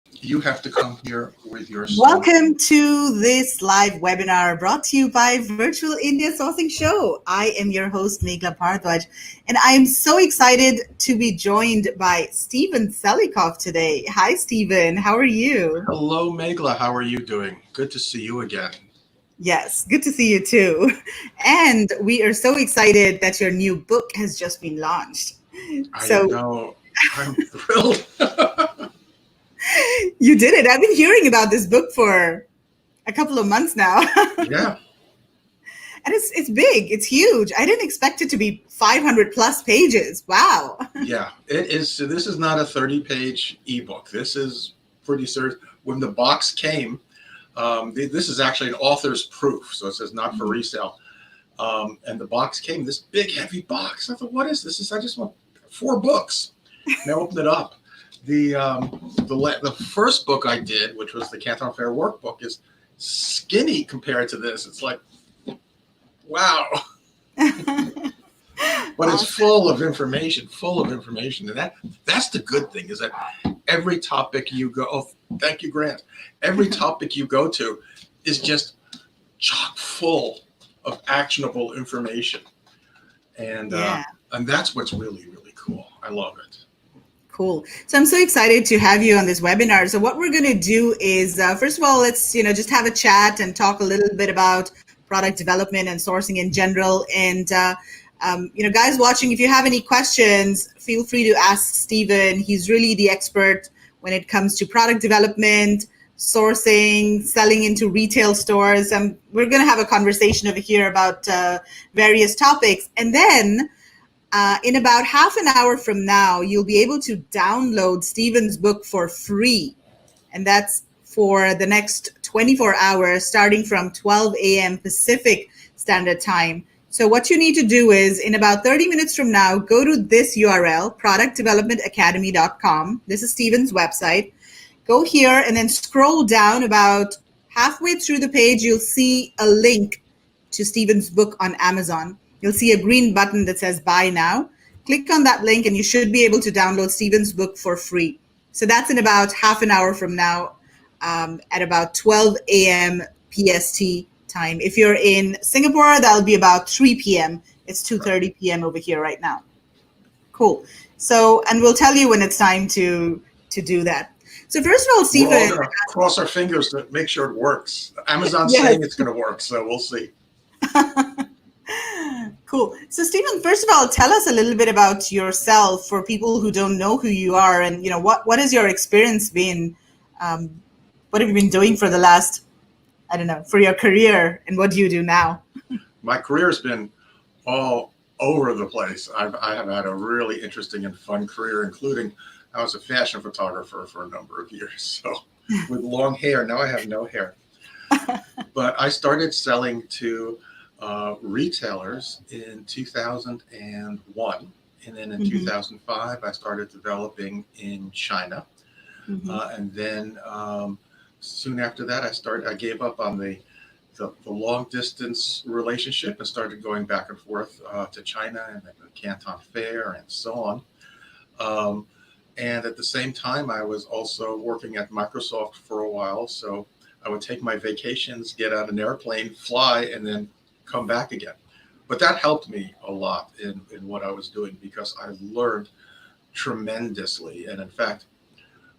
You have to come here with your story. Welcome to this live webinar brought to you by Virtual India Sourcing Show. I am your host, Meghla Bharadwaj, and I am so excited to be joined by Stephen Selikoff today. Hi, Stephen. How are you? Hello, Megla. How are you doing? Good to see you again. Yes, good to see you too. And we are so excited that your new book has just been launched. I So know. I'm thrilled. you did it. I've been hearing about this book for a couple of months now. Yeah, And it's big, it's huge. I didn't expect it to be 500 plus pages. Wow. yeah. It is. So this is not a 30-page ebook. This is pretty serious. When the box came, this is actually an author's proof. So it says not for resale. And the box came, this big, heavy box. I thought, what is this? I just want 4 books. And I opened it up. The first book I did, which was the Canton Fair workbook, is skinny compared to this. It's like, wow. But it's full of information, and that's the good thing, is that every topic you go, oh, thank you, Grant. Every topic you go to is just chock full of actionable information, and Yeah. and that's what's really, really cool. I love it. Cool. So I'm so excited to have you on this webinar. So what we're going to do is, first of all, let's just have a chat and talk a little bit about product development and sourcing in general. And guys watching, if you have any questions, feel free to ask Stephen. He's really the expert when it comes to product development, sourcing, selling into retail stores. We're going to have a conversation over here about various topics, and then. In about half an hour from now, you'll be able to download Stephen's book for free. And that's for the next 24 hours, starting from 12 a.m. Pacific Standard Time. So what you need to do is, in about 30 minutes from now, go to this URL, productdevelopmentacademy.com. This is Stephen's website. Go here and then scroll down about halfway through the page. You'll see a link to Stephen's book on Amazon. You'll see a green button that says buy now. Click on that link and you should be able to download Stephen's book for free. So that's in about half an hour from now, at about 12 a.m. PST time. If you're in Singapore, that'll be about 3 p.m. It's 2:30 p.m. over here right now. Cool. So, and we'll tell you when it's time to do that. So first of all, We're all Stephen. going to cross our fingers to make sure it works. Amazon's Yes. saying it's going to work, so we'll see. Cool. So Stephen, first of all, tell us a little bit about yourself for people who don't know who you are, and what has your experience been? What have you been doing for the last, I don't know, for your career, and what do you do now? My career's been all over the place. I have had a really interesting and fun career, including I was a fashion photographer for a number of years. So with long hair, now I have no hair. But I started selling to retailers in 2001, and then in 2005 I started developing in China, and then soon after that I gave up on the long distance relationship and started going back and forth to China and the Canton Fair and so on. And at the same time, I was also working at Microsoft for a while, so I would take my vacations, get on an airplane, fly, and then come back again. But that helped me a lot in what I was doing, because I learned tremendously. And in fact,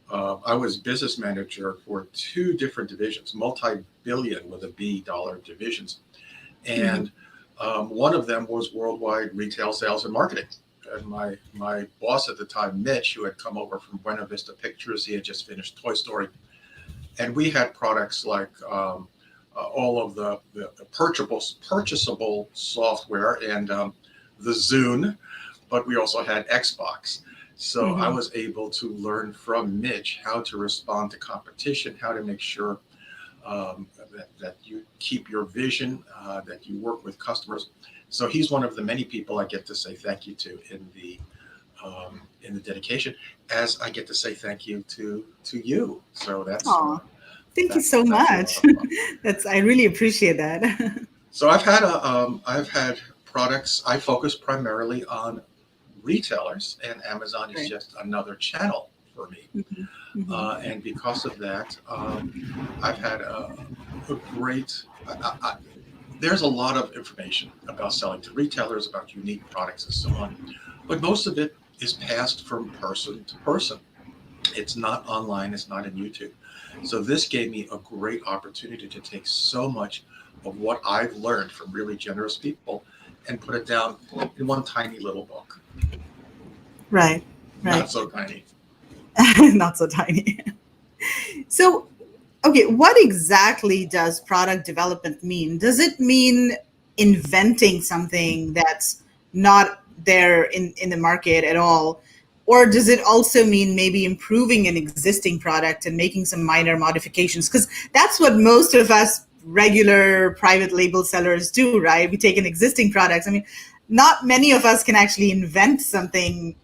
I was business manager for 2 different divisions, multi-billion with a B dollar divisions. And one of them was worldwide retail sales and marketing. And my boss at the time, Mitch, who had come over from Buena Vista Pictures, he had just finished Toy Story. And we had products like all of the purchasable software and the Zune, but we also had Xbox. So I was able to learn from Mitch how to respond to competition, how to make sure that you keep your vision, that you work with customers. So he's one of the many people I get to say thank you to in the dedication, as I get to say thank you to you. So that's thank you so much. I really appreciate that. So I've had products. I focus primarily on retailers, and Amazon is just another channel for me. Hmm. And because of that, I've had a great. There's a lot of information about selling to retailers, about unique products, and so on. But most of it is passed from person to person. It's not online, it's not in YouTube. So this gave me a great opportunity to take so much of what I've learned from really generous people and put it down in one tiny little book. Right, right. Not so tiny. Not so tiny. So, okay, what exactly does product development mean? Does it mean inventing something that's not there in the market at all? Or does it also mean maybe improving an existing product and making some minor modifications? Because that's what most of us regular private label sellers do, right? We take an existing product. I mean, not many of us can actually invent something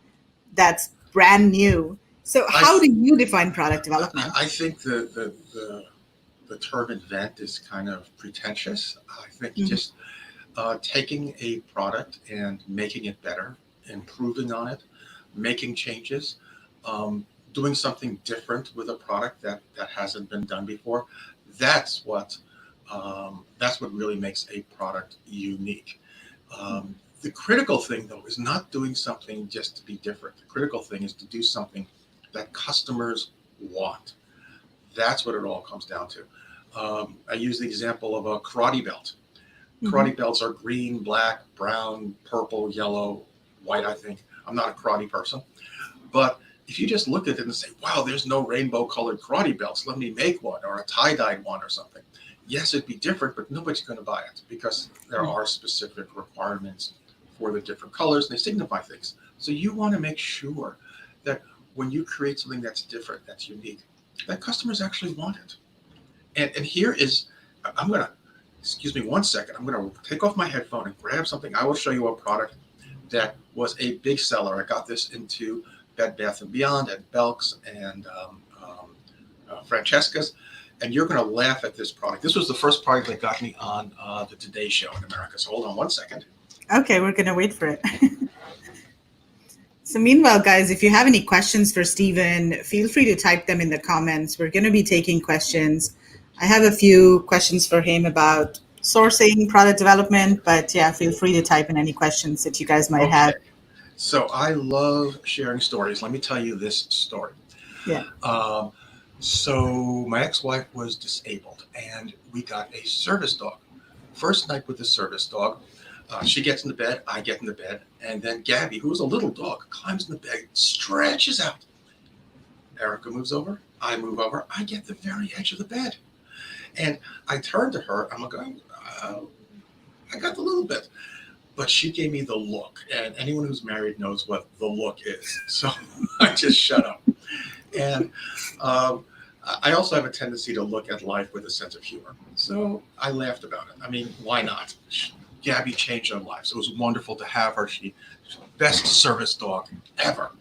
that's brand new. So, I, how do you define product development? I think the term invent is kind of pretentious. I think Mhm. just taking a product and making it better, improving on it, making changes, um, doing something different with a product that hasn't been done before. That's what that's what really makes a product unique. The critical thing, though, is not doing something just to be different. The critical thing is to do something that customers want. That's what it all comes down to. I use the example of a karate belt. Mhm. Karate belts are green, black, brown, purple, yellow, white, I think. I'm not a karate person. But if you just look at it and say, wow, there's no rainbow colored karate belts, let me make one, or a tie dyed one or something. Yes, it'd be different, but nobody's going to buy it because there are specific requirements for the different colors and they signify things. So you want to make sure that when you create something that's different, that's unique, that customers actually want it. And here is, I'm going to, excuse me one second, I'm going to take off my headphone and grab something. I will show you a product that was a big seller. I got this into Bed Bath and Beyond and Belk's and Francesca's, and you're going to laugh at this product. This was the first product that got me on the Today Show in America. So hold on one second. Okay, we're gonna wait for it. So meanwhile, guys, if you have any questions for Stephen, feel free to type them in the comments. We're gonna be taking questions. I have a few questions for him about sourcing, product development, but yeah, feel free to type in any questions that you guys might Okay. have. So I love sharing stories. Let me tell you this story. Yeah. Um, so my ex-wife was disabled, and we got a service dog. First night with the service dog, she gets in the bed, I get in the bed, and then Gabby, who's a little dog, climbs in the bed, stretches out. Erica moves over, I move over, I get the very edge of the bed, and I turn to her. I'm like, I got the little bit, but she gave me the look, and anyone who's married knows what the look is. So I just shut up. And um, I also have a tendency to look at life with a sense of humor. So I laughed about it. I mean, why not? Gabby changed our lives. It was wonderful to have her. She's the best service dog ever.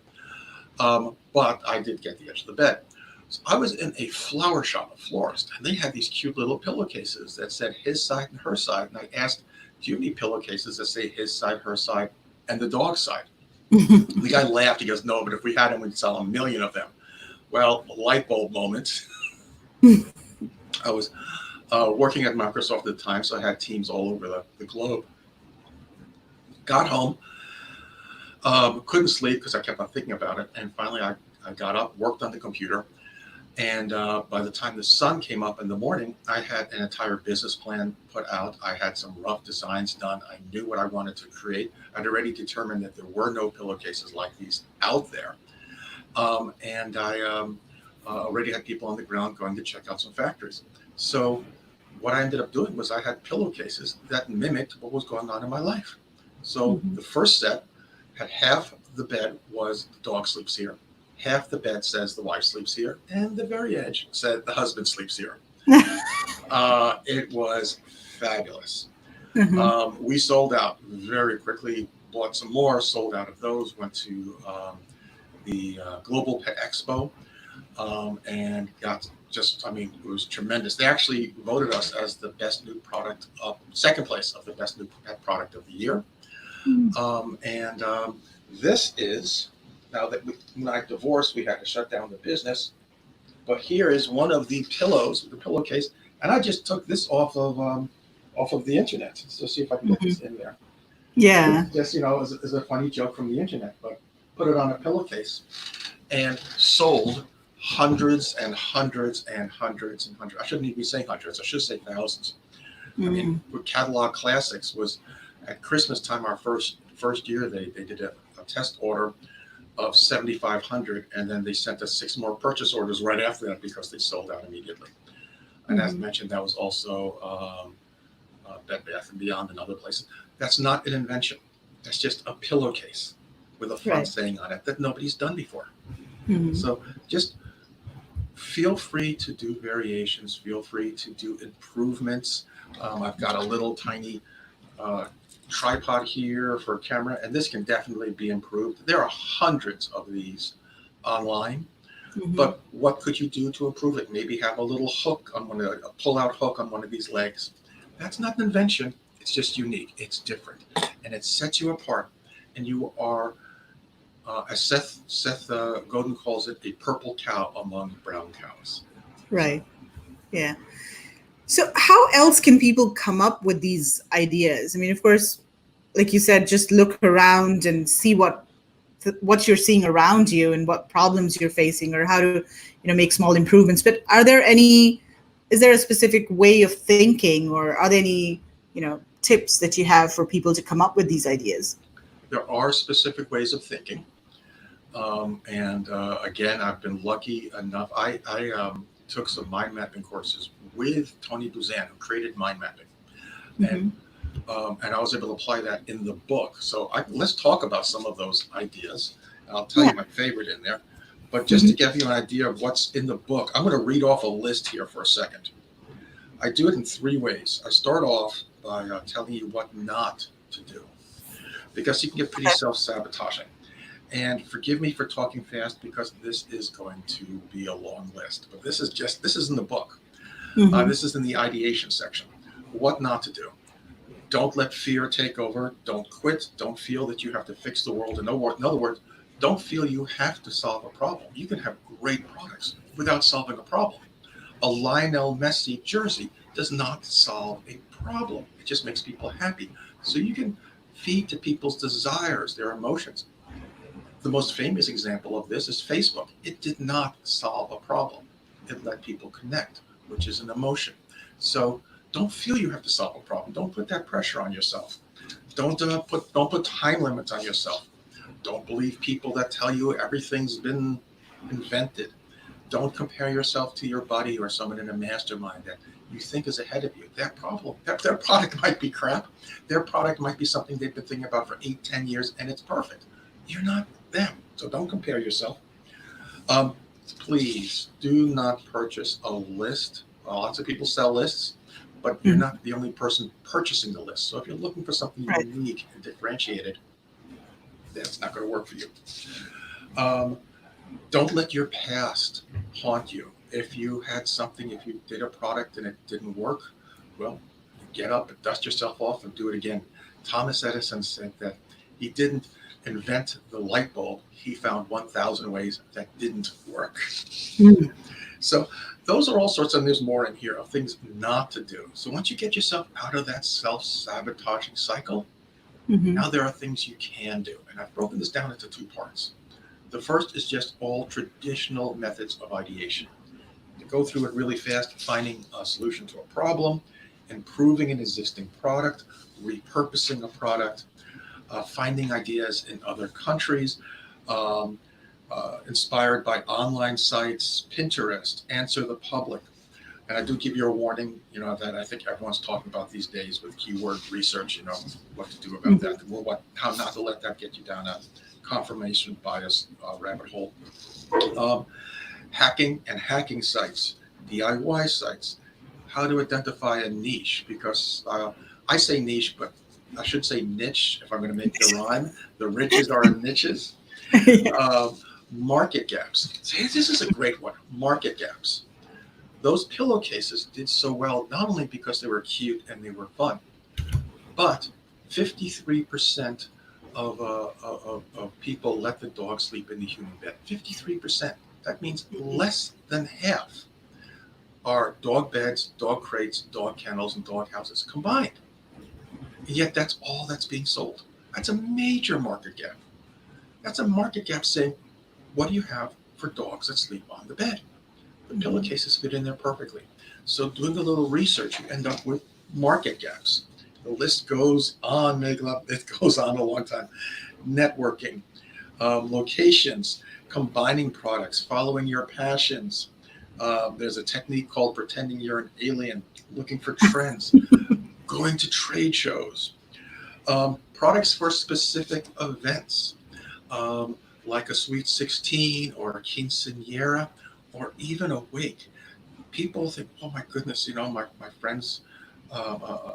But I did get the edge of the bed. So I was in a flower shop, a florist, and they had these cute little pillowcases that said his side and her side. And I asked, do you have any pillowcases that say his side, her side, and the dog side? The guy laughed. He goes, no, but if we had them, we'd sell 1 million of them. Well, light bulb moment. I was working at Microsoft at the time, so I had teams all over the globe. Got home, couldn't sleep because I kept on thinking about it. And finally, I got up, worked on the computer. And by the time the sun came up in the morning, I had an entire business plan put out. I had some rough designs done. I knew what I wanted to create. I'd already determined that there were no pillowcases like these out there. And I already had people on the ground going to check out some factories. So what I ended up doing was I had pillowcases that mimicked what was going on in my life. So Mhm. the first set had half the bed was the dog sleeps here, half the bed says the wife sleeps here, and the very edge said the husband sleeps here. It was fabulous. Mhm. We sold out very quickly, bought some more, sold out of those, went to the Global Pet Expo and got just, I mean, it was tremendous. They actually voted us as the best new product, second place of the best new pet product of the year. And this is, now that when I divorced, we had to shut down the business. But here is one of the pillows, the pillowcase, and I just took this off of the internet. So see if I can get this in there. Yeah. Just as a funny joke from the internet, but put it on a pillowcase and sold hundreds and hundreds and hundreds and hundreds. I shouldn't even be saying hundreds. I should say thousands. I mean, with Catalog Classics was at Christmas time, our first year, they did a test order of 7,500, and then they sent us 6 more purchase orders right after that because they sold out immediately. And as mentioned, that was also Bed Bath and Beyond and other places. That's not an invention. That's just a pillowcase with a fun saying on it that nobody's done before. So just feel free to do variations. Feel free to do improvements. I've got a little tiny tripod here for a camera, and this can definitely be improved. There are hundreds of these online, but what could you do to improve it? Maybe have a little hook on a pull-out hook on one of these legs. That's not an invention. It's just unique. It's different, and it sets you apart. And you are, as Seth Godin calls it, a purple cow among brown cows. Right. Yeah. So how else can people come up with these ideas? I mean, of course, like you said, just look around and see what you're seeing around you and what problems you're facing, or how to, make small improvements. But is there a specific way of thinking, or are there any, tips that you have for people to come up with these ideas? There are specific ways of thinking. Again, I've been lucky enough. I took some mind mapping courses with Tony Buzan, who created mind mapping. And I was able to apply that in the book. So let's talk about some of those ideas. I'll tell you my favorite in there. But just to give you an idea of what's in the book, I'm going to read off a list here for a second. I do it in 3 ways. I start off by telling you what not to do, because you can get pretty self-sabotaging. And forgive me for talking fast, because this is going to be a long list. But this is in the book. This is in the ideation section. What not to do. Don't let fear take over. Don't quit. Don't feel that you have to fix the world. In other words, don't feel you have to solve a problem. You can have great products without solving a problem. A Lionel Messi jersey does not solve a problem. It just makes people happy. So you can feed to people's desires, their emotions. The most famous example of this is Facebook. It did not solve a problem. It let people connect, which is an emotion. So don't feel you have to solve a problem. Don't put that pressure on yourself. Don't put time limits on yourself. Don't believe people that tell you everything's been invented. Don't compare yourself to your buddy or someone in a mastermind that you think is ahead of you. Their product might be crap. Their product might be something they've been thinking about for 8-10 years, and it's perfect. You're not them, so don't compare yourself. Please do not purchase a list. Lots of people sell lists, but you're not the only person purchasing the list. So if you're looking for something unique and differentiated, that's not going to work for you. Don't let your past haunt you. If you did a product and it didn't work, well, get up and dust yourself off and do it again. Thomas Edison said that he didn't invent the light bulb. He found 1,000 ways that didn't work. So those are all sorts, and there's more in here of things not to do. So once you get yourself out of that self-sabotaging cycle, now there are things you can do. And I've broken this down into 2 parts. The first is just all traditional methods of ideation. To go through it really fast, finding a solution to a problem, improving an existing product, repurposing a product, finding ideas in other countries, inspired by online sites, Pinterest, Answer the Public. And I do give you a warning, that I think everyone's talking about these days with keyword research, what to do about that, or how not to let that get you down a confirmation bias rabbit hole. Hacking sites, DIY sites, how to identify a niche, because I say niche, but I should say niche if I'm going to make the rhyme. The riches are in niches. Market gaps. See, this is a great one. Market gaps. Those pillowcases did so well, not only because they were cute and they were fun, but 53% of people let the dog sleep in the human bed. 53%. That means less than half are dog beds, dog crates, dog kennels, and dog houses combined. And yet that's all that's being sold. That's a major market gap. That's a market gap saying, what do you have for dogs that sleep on the bed? The pillowcases fit in there perfectly. So doing a little research, you end up with market gaps. The list goes on, Megla. It goes on a long time. Networking, locations, combining products, following your passions. There's a technique called pretending you're an alien, looking for trends, going to trade shows, products for specific events, like a Sweet 16 or a quinceanera or even a wake. People think, oh my goodness, my friends, uh, uh,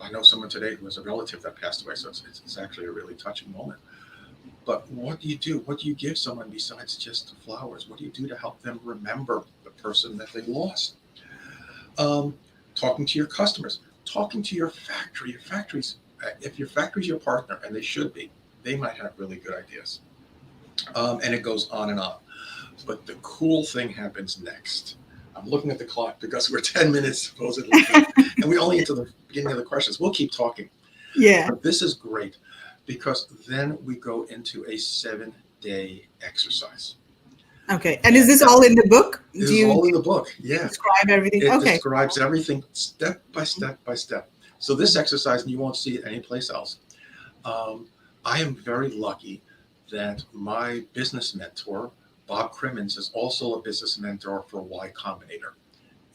I know someone today who has a relative that passed away, so it's actually a really touching moment. But what do you do? What do you give someone besides just the flowers? What do you do to help them remember the person that they lost? Um, Talking to your customers, talking to your factory. Your factories, if your factory's your partner, and they should be, they might have really good ideas. And it goes on and on. But the cool thing happens next. I'm looking at the clock because we're 10 minutes supposedly, and we only get to the beginning of the questions. We'll keep talking. Yeah. But this is great because then we go into a 7-day exercise. Okay. And is this all in the book? This is all in the book. Yeah. Describe everything? It Okay. describes everything step by step by step. So this exercise, and you won't see it anyplace else. I am very lucky that my business mentor, Bob Crimmins, is also a business mentor for Y Combinator.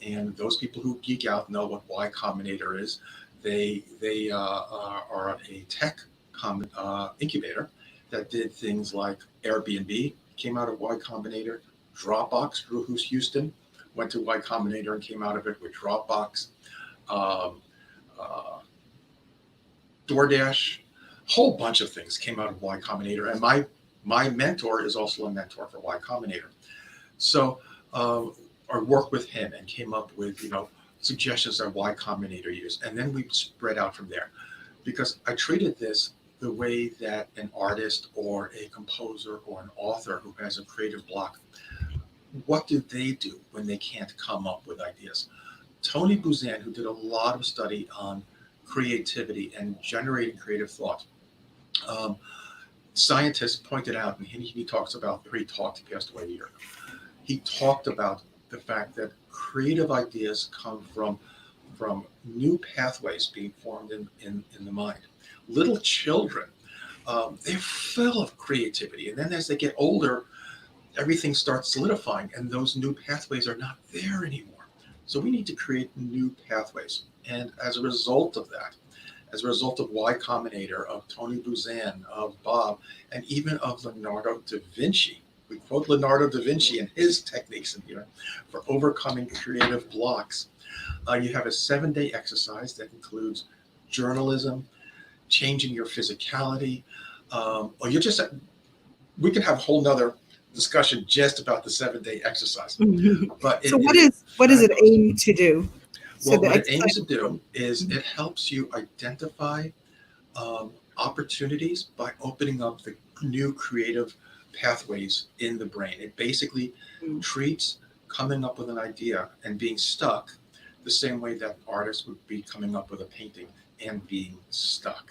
And those people who geek out know what Y Combinator is. They are a tech incubator that did things like Airbnb, came out of Y Combinator. Dropbox, Drew Houston, went to Y Combinator and came out of it with Dropbox. Um, uh, DoorDash, a whole bunch of things came out of Y Combinator. And my mentor is also a mentor for Y Combinator. So I worked with him and came up with, suggestions that Y Combinator used. And then we spread out from there because I treated this the way that an artist or a composer or an author who has a creative block, what do they do when they can't come up with ideas? Tony Buzan, who did a lot of study on creativity and generating creative thought, scientists pointed out, and he talks about, he passed away a year ago. He talked about the fact that creative ideas come from new pathways being formed in the mind. Little children, they're full of creativity. And then as they get older, everything starts solidifying and those new pathways are not there anymore. So we need to create new pathways. And as a result of that, as a result of Y Combinator, of Tony Buzan, of Bob, and even of Leonardo da Vinci, we quote Leonardo da Vinci and his techniques in here for overcoming creative blocks. You have a 7-day exercise that includes journalism, changing your physicality, or you just, we can have a whole nother discussion just about the 7-day exercise. But so what does it aim to do? Well, what it aims to do is it helps you identify opportunities by opening up the new creative pathways in the brain. It basically treats coming up with an idea and being stuck the same way that artists would be coming up with a painting and being stuck.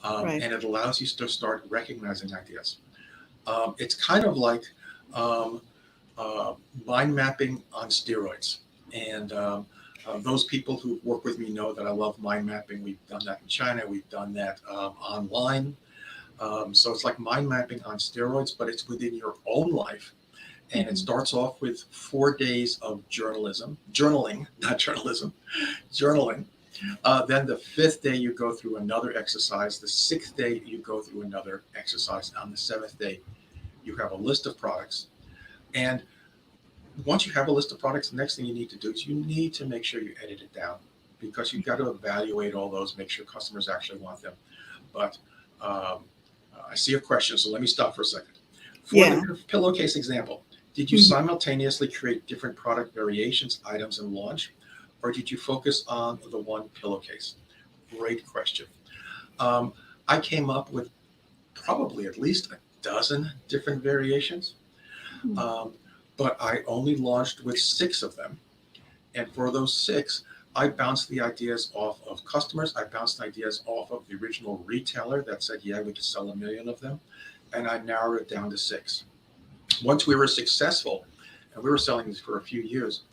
Right. And it allows you to start recognizing ideas. It's kind of like mind mapping on steroids. And those people who work with me know that I love mind mapping. We've done that in China. We've done that online. So it's like mind mapping on steroids, but it's within your own life. And it starts off with 4 days of journaling, not journalism, journaling. Then the 5th day, you go through another exercise. The 6th day, you go through another exercise. On the 7th day, you have a list of products. And once you have a list of products, the next thing you need to do is you need to make sure you edit it down because you've got to evaluate all those, make sure customers actually want them. But I see a question, so let me stop for a second. For the pillowcase example, did you simultaneously create different product variations, items, and launch? Or did you focus on the one pillowcase? Great question. I came up with probably at least a dozen different variations. Um, but I only launched with 6 of them. And for those 6, I bounced the ideas off of customers. I bounced ideas off of the original retailer that said, yeah, we could sell 1 million of them. And I narrowed it down to 6. Once we were successful, and we were selling these for a few years,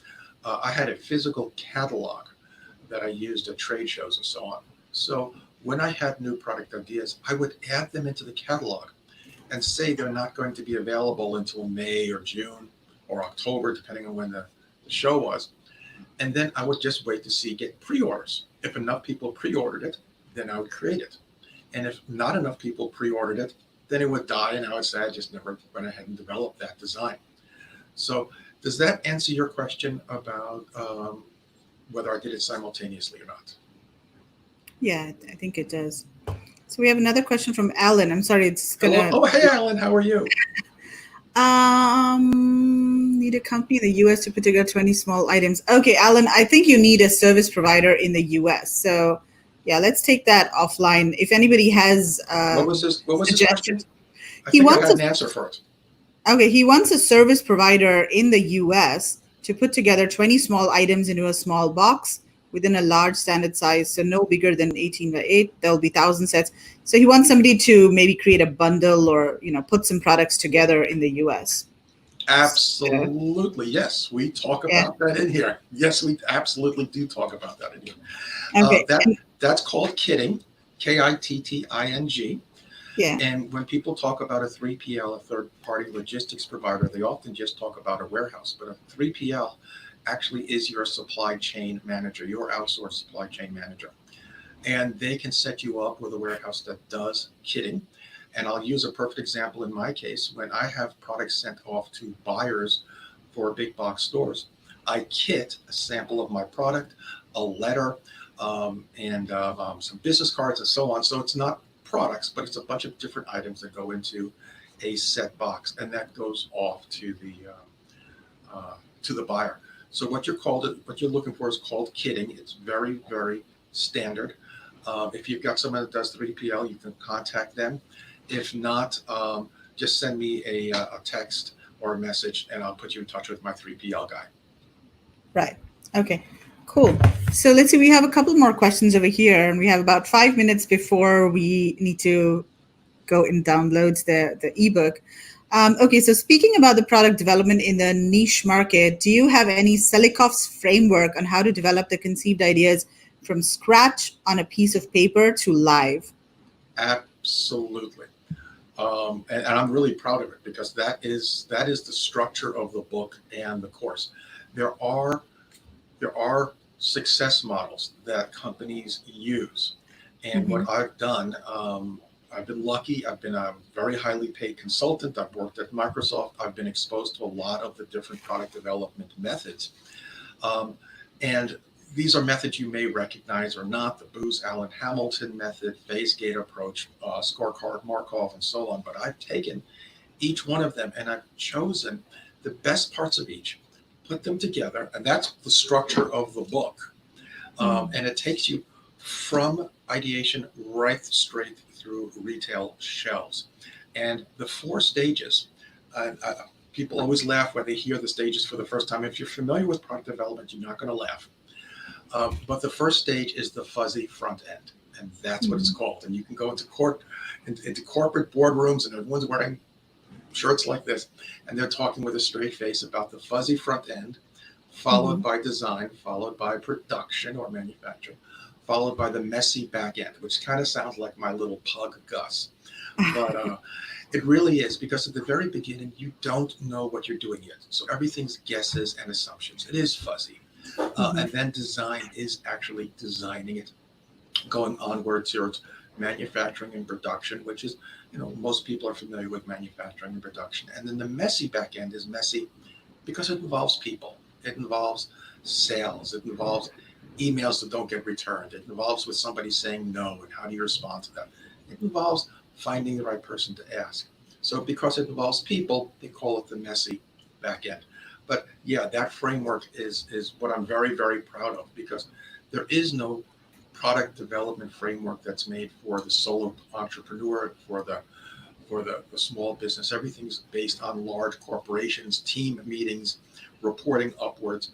I had a physical catalog that I used at trade shows and so on. So when I had new product ideas, I would add them into the catalog and say they're not going to be available until May or June or October, depending on when the show was. And then I would just wait to get pre-orders. If enough people pre-ordered it, then I would create it. And if not enough people pre-ordered it, then it would die. And I would say I just never went ahead and developed that design. So does that answer your question about whether I did it simultaneously or not? Yeah, I think it does. So we have another question from Alan. I'm sorry, it's gonna. Oh, hey, Alan, how are you? Need a company in the US to put together 20 small items. Okay, Alan, I think you need a service provider in the US. So yeah, let's take that offline. If anybody has What was his question? I he think I wants had an answer for it. Okay, he wants a service provider in the US to put together 20 small items into a small box within a large standard size, so no bigger than 18 by 8. There'll be 1,000 sets. So he wants somebody to maybe create a bundle or, put some products together in the US. Absolutely, yes. We talk about that in here. Yes, we absolutely do talk about that in here. Okay. That's called kitting, KITTING. Yeah. And when people talk about a 3PL, a third-party logistics provider, they often just talk about a warehouse. But a 3PL actually is your supply chain manager, your outsourced supply chain manager. And they can set you up with a warehouse that does kitting. And I'll use a perfect example in my case. When I have products sent off to buyers for big box stores, I kit a sample of my product, a letter, and some business cards and so on. So it's not products, but it's a bunch of different items that go into a set box, and that goes off to the buyer. So what you're looking for is called kitting. It's very, very standard. If you've got someone that does 3PL, you can contact them. If not, just send me a text or a message, and I'll put you in touch with my 3PL guy. Right. Okay. Cool. So let's see. We have a couple more questions over here, and we have about 5 minutes before we need to go and download the ebook. Okay. So speaking about the product development in the niche market, do you have any Selikoff's framework on how to develop the conceived ideas from scratch on a piece of paper to live? Absolutely. And I'm really proud of it because that is the structure of the book and the course. There are success models that companies use, and what I've done, I've been lucky. I've been a very highly paid consultant. I've worked at Microsoft. I've been exposed to a lot of the different product development methods, and these are methods you may recognize or not: the Booz Allen Hamilton method, phase gate approach, scorecard Markov, and so on. But I've taken each one of them and I've chosen the best parts of each, put them together, and that's the structure of the book. And it takes you from ideation right straight through retail shelves. And the 4 stages, people always laugh when they hear the stages for the first time. If you're familiar with product development, you're not going to laugh. But the first stage is the fuzzy front end, and that's what it's called. And you can go into corporate boardrooms, and everyone's wearing shirts like this, and they're talking with a straight face about the fuzzy front end, followed by design, followed by production or manufacturing, followed by the messy back end, which kind of sounds like my little pug Gus. But it really is, because at the very beginning, you don't know what you're doing yet. So everything's guesses and assumptions. It is fuzzy. And then design is actually designing it, going onward towards manufacturing and production, which is, most people are familiar with manufacturing and production. And then the messy back end is messy because it involves people. It involves sales. It involves emails that don't get returned. It involves with somebody saying no, and how do you respond to that? It involves finding the right person to ask. So because it involves people, they call it the messy back end. But yeah, that framework is what I'm very, very proud of, because there is no product development framework that's made for the solo entrepreneur, for for the small business. Everything's based on large corporations, team meetings, reporting upwards.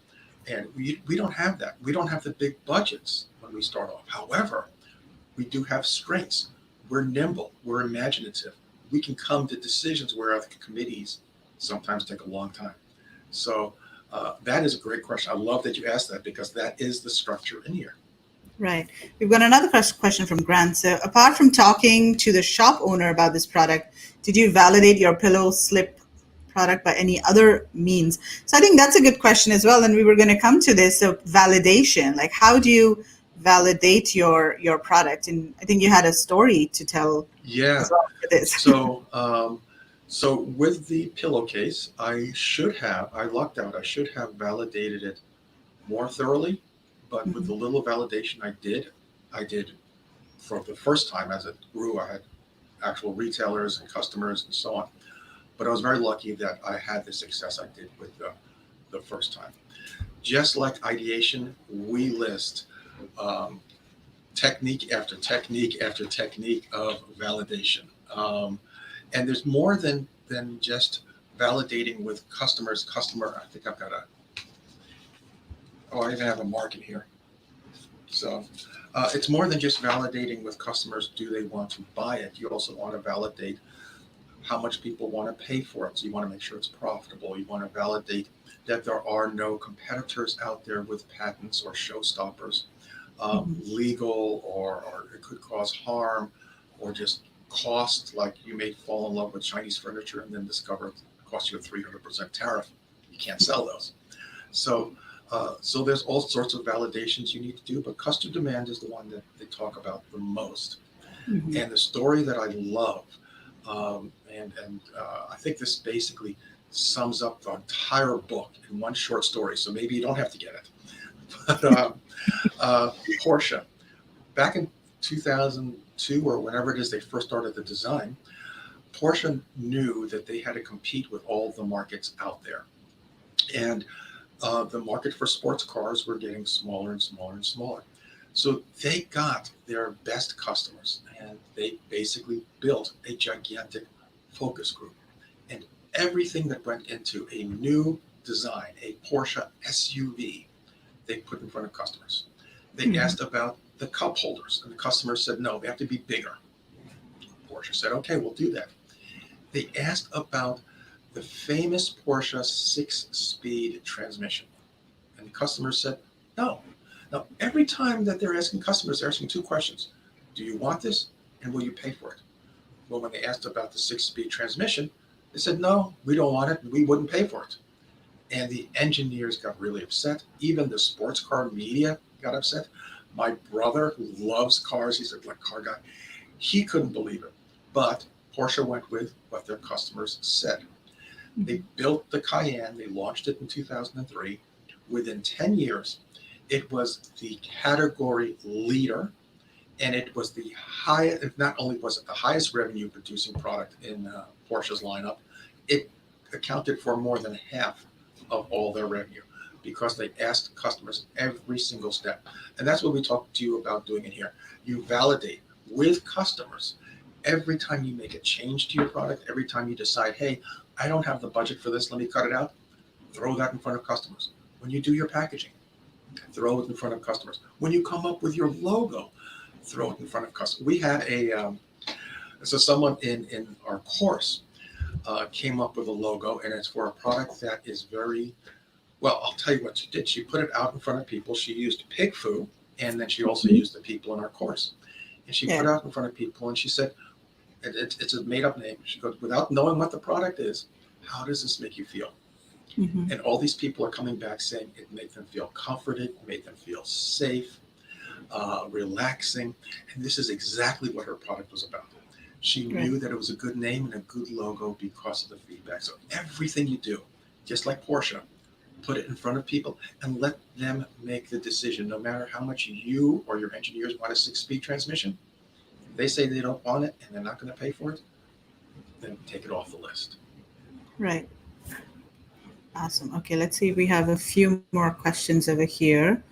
And we don't have that. We don't have the big budgets when we start off. However, we do have strengths. We're nimble. We're imaginative. We can come to decisions where other committees sometimes take a long time. So that is a great question. I love that you asked that because that is the structure in here. Right. We've got another question from Grant. So apart from talking to the shop owner about this product, did you validate your pillow slip product by any other means? So I think that's a good question as well. And we were going to come to this. So validation, like how do you validate your product? And I think you had a story to tell as well for this. So with the pillowcase, I lucked out. I should have validated it more thoroughly. But with the little validation I did for the first time as it grew. I had actual retailers and customers and so on. But I was very lucky that I had the success I did with the first time. Just like ideation, we list technique after technique after technique of validation. And there's more than just validating with customers. I think I've got I even have a mark in here. So it's more than just validating with customers. Do they want to buy it? You also want to validate how much people want to pay for it. So you want to make sure it's profitable. You want to validate that there are no competitors out there with patents or showstoppers, legal, or it could cause harm, or just cost, like you may fall in love with Chinese furniture and then discover it costs you a 300% tariff. You can't sell those. So there's all sorts of validations you need to do, but customer demand is the one that they talk about the most. And the story that I love, and I think this basically sums up the entire book in one short story. So maybe you don't have to get it. But Porsche, back in 2002 or whenever it is they first started the design, Porsche knew that they had to compete with all the markets out there. And the market for sports cars were getting smaller and smaller and smaller. So they got their best customers and they basically built a gigantic focus group. And everything that went into a new design, a Porsche SUV, they put in front of customers. They asked about the cup holders and the customers said, no, they have to be bigger. Porsche said, okay, we'll do that. They asked about the famous Porsche 6-speed transmission. And the customers said, no. Now, every time that they're asking customers, they're asking two questions. Do you want this? And will you pay for it? Well, when they asked about the 6-speed transmission, they said, no, we don't want it. And we wouldn't pay for it. And the engineers got really upset. Even the sports car media got upset. My brother, who loves cars, he's a car guy, he couldn't believe it. But Porsche went with what their customers said. They built the Cayenne. They launched it in 2003. Within 10 years, it was the category leader, and it was the highest. Not only was it the highest revenue producing product in Porsche's lineup, it accounted for more than half of all their revenue because they asked customers every single step. And that's what we talk to you about doing in here. You validate with customers every time you make a change to your product, every time you decide, hey, I don't have the budget for this, let me cut it out. Throw that in front of customers. When you do your packaging, throw it in front of customers. When you come up with your logo, throw it in front of customers. We had someone in our course came up with a logo, and it's for a product that is very, well, I'll tell you what she did. She put it out in front of people. She used pig foo, and then she also used the people in our course. And she put it out in front of people, and she said, it's a made-up name. She goes, without knowing what the product is, how does this make you feel? And all these people are coming back saying it made them feel comforted, made them feel safe, relaxing. And this is exactly what her product was about. She knew that it was a good name and a good logo because of the feedback. So everything you do, just like Porsche, put it in front of people and let them make the decision. No matter how much you or your engineers want a 6-speed transmission, if they say they don't want it and they're not going to pay for it, then take it off the list. Right. Awesome. Okay, let's see if we have a few more questions over here.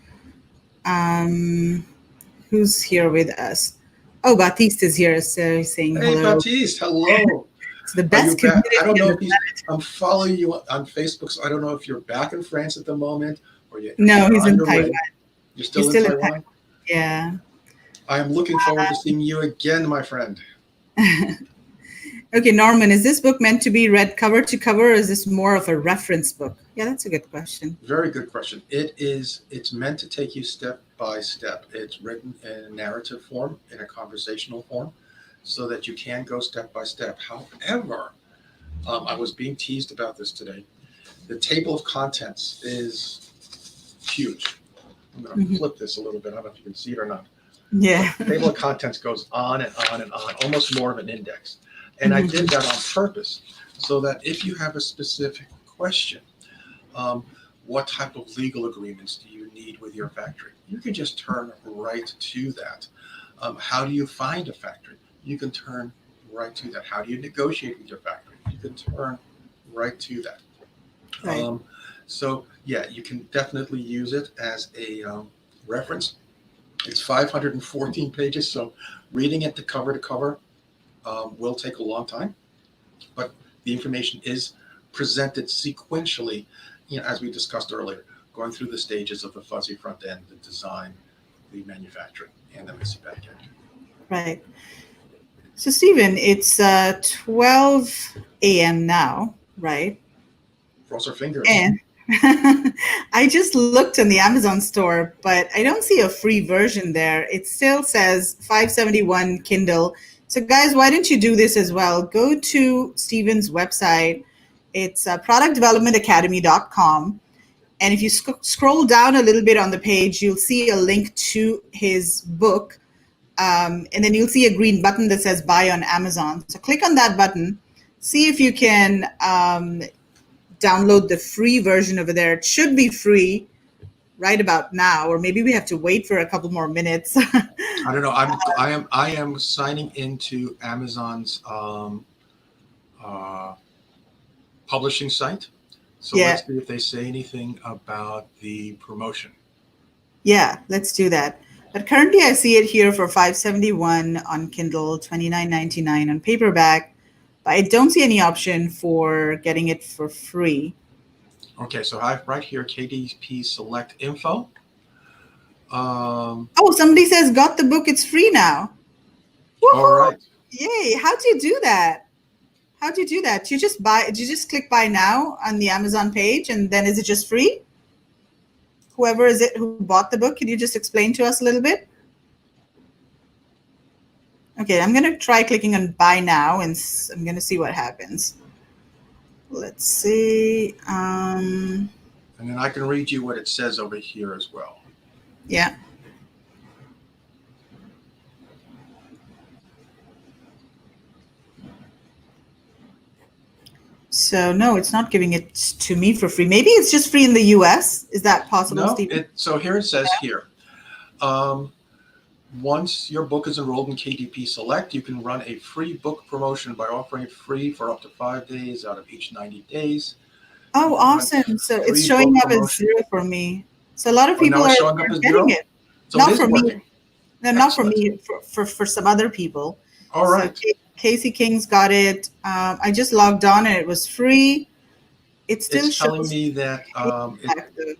Who's here with us? Oh, Baptiste is here, so he's saying hello. Hey, Baptiste, hello. It's the Are you best back? community I don't on know the if I'm following you on Facebook, so I don't know if you're back in France at the moment or No, you're he's on in your Taiwan. way. You're He's still in still in Taiwan? Taiwan. Yeah. I am looking forward to seeing you again, my friend. Okay, Norman, is this book meant to be read cover to cover, or is this more of a reference book? Yeah, that's a good question. Very good question. It's meant to take you step by step. It's written in a narrative form, in a conversational form, so that you can go step by step. However, I was being teased about this today. The table of contents is huge. I'm going to flip this a little bit. I don't know if you can see it or not. Yeah. But the table of contents goes on and on and on, almost more of an index. And I did that on purpose so that if you have a specific question, what type of legal agreements do you need with your factory? You can just turn right to that. How do you find a factory? You can turn right to that. How do you negotiate with your factory? You can turn right to that. Right. So yeah, you can definitely use it as a reference. It's 514 pages, so reading it to cover will take a long time, but the information is presented sequentially, as we discussed earlier, going through the stages of the fuzzy front end, the design, the manufacturing, and the messy back end. Right. So, Stephen, it's 12 a.m. now, right? Cross our fingers. And I just looked in the Amazon store, but I don't see a free version there. It still says 571 Kindle. So, guys, why don't you do this as well? Go to Stephen's website. It's productdevelopmentacademy.com. And if you scroll down a little bit on the page, you'll see a link to his book. And then you'll see a green button that says buy on Amazon. So click on that button, see if you can download the free version over there. It should be free right about now, or maybe we have to wait for a couple more minutes. I don't know. I am signing into Amazon's publishing site. So Yeah. let's see if they say anything about the promotion. Yeah, let's do that. But currently I see it here for $571 on Kindle, $29.99 on paperback, but I don't see any option for getting it for free. Okay, so I have right here KDP Select info. Oh, somebody says got the book. It's free now. Woo-hoo! All right. Yay! How do you do that? How do you do that? You just buy? Do you just click buy now on the Amazon page, and then is it just free? Whoever is it who bought the book, can you just explain to us a little bit? Okay, I'm gonna try clicking on buy now, and I'm gonna see what happens. Let's see. And then I can read you what it says over here as well. Yeah. So no, it's not giving it to me for free. Maybe it's just free in the US. Is that possible, No, Stephen? so here it says here. Once your book is enrolled in KDP Select, you can run a free book promotion by offering it free for up to 5 days out of each 90 days. Oh, awesome. So it's Free showing book up as promotion. 0 for me. So a lot of Oh, people now it's are showing up as getting 0? it. So Not it is for working. me. No, not for Excellent. me, for some other people. All right. So Casey King's got it. I just logged on and it was free. It still It's telling shows me that active.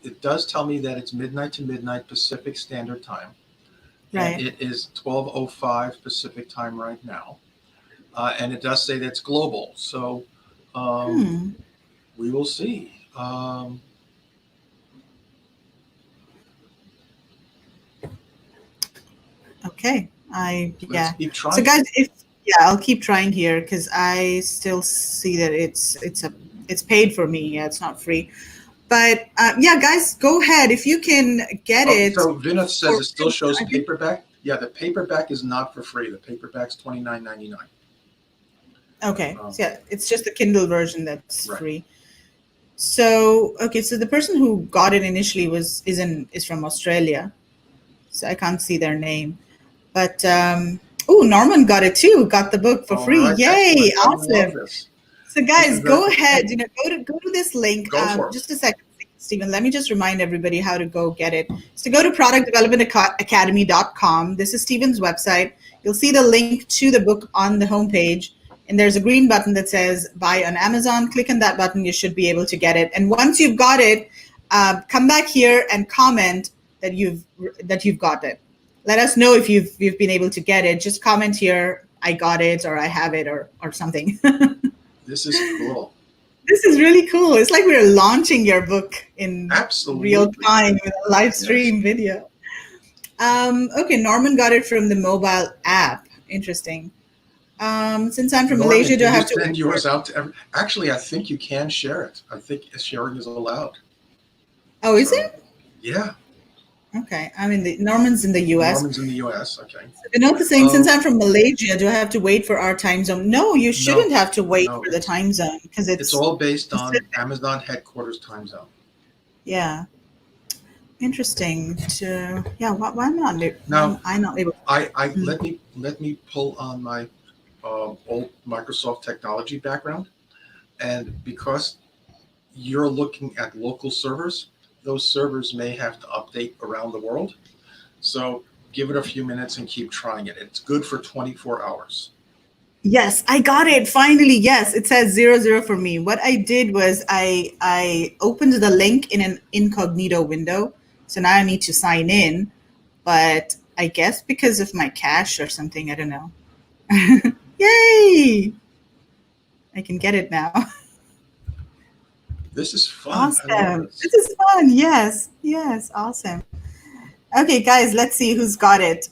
it does tell me that it's midnight to midnight Pacific Standard Time. Right. And it is 12:05 Pacific time right now. And it does say that it's global. So we will see. Okay. Let's keep trying. So guys, I'll keep trying here because I still see that it's paid for me. Yeah, it's not free. But yeah, guys, go ahead if you can get it. So Vinith says it still shows paperback. Yeah, the paperback is not for free. The paperback's $29.99. Okay. So yeah, it's just the Kindle version that's Right. free. So okay, so the person who got it initially is from Australia. So I can't see their name. But Norman got it too. Got the book for free. Right, Yay! excellent. I love Awesome. this. So guys, go very ahead. Go to this link. Go for it. Just a second, Stephen. Let me just remind everybody how to go get it. So go to productdevelopmentacademy.com. This is Stephen's website. You'll see the link to the book on the homepage. and there's a green button that says buy on Amazon. Click on that button. You should be able to get it. And once you've got it, come back here and comment that you've got it. Let us know if you've been able to get it. Just comment here, I got it, or I have it, or something. This is cool. This is really cool. It's like we're launching your book in Absolutely. real time with a live stream video. Okay, Norman got it from the mobile app. Interesting. Since I'm from Norman, Malaysia, do I have to send yours out to every? Actually, I think you can share it. I think sharing is allowed. Oh, is it? Yeah. Okay. I mean, Norman's in the US. Norman's in the US. Okay. So noticing, since I'm from Malaysia, do I have to wait for our time zone? No, you shouldn't have to wait for the time zone because it's all based on Amazon headquarters time zone. Yeah. Interesting. Why am I not? Now, I'm not able. Let me pull on my old Microsoft technology background, and because you're looking at local servers, those servers may have to update around the world. So give it a few minutes and keep trying it. It's good for 24 hours. Yes, I got it. Finally, yes, it says 00 for me. What I did was I opened the link in an incognito window. So now I need to sign in, but I guess because of my cache or something, I don't know. Yay! I can get it now. This is fun. Awesome. This is fun. Yes. Awesome. Okay, guys, let's see who's got it.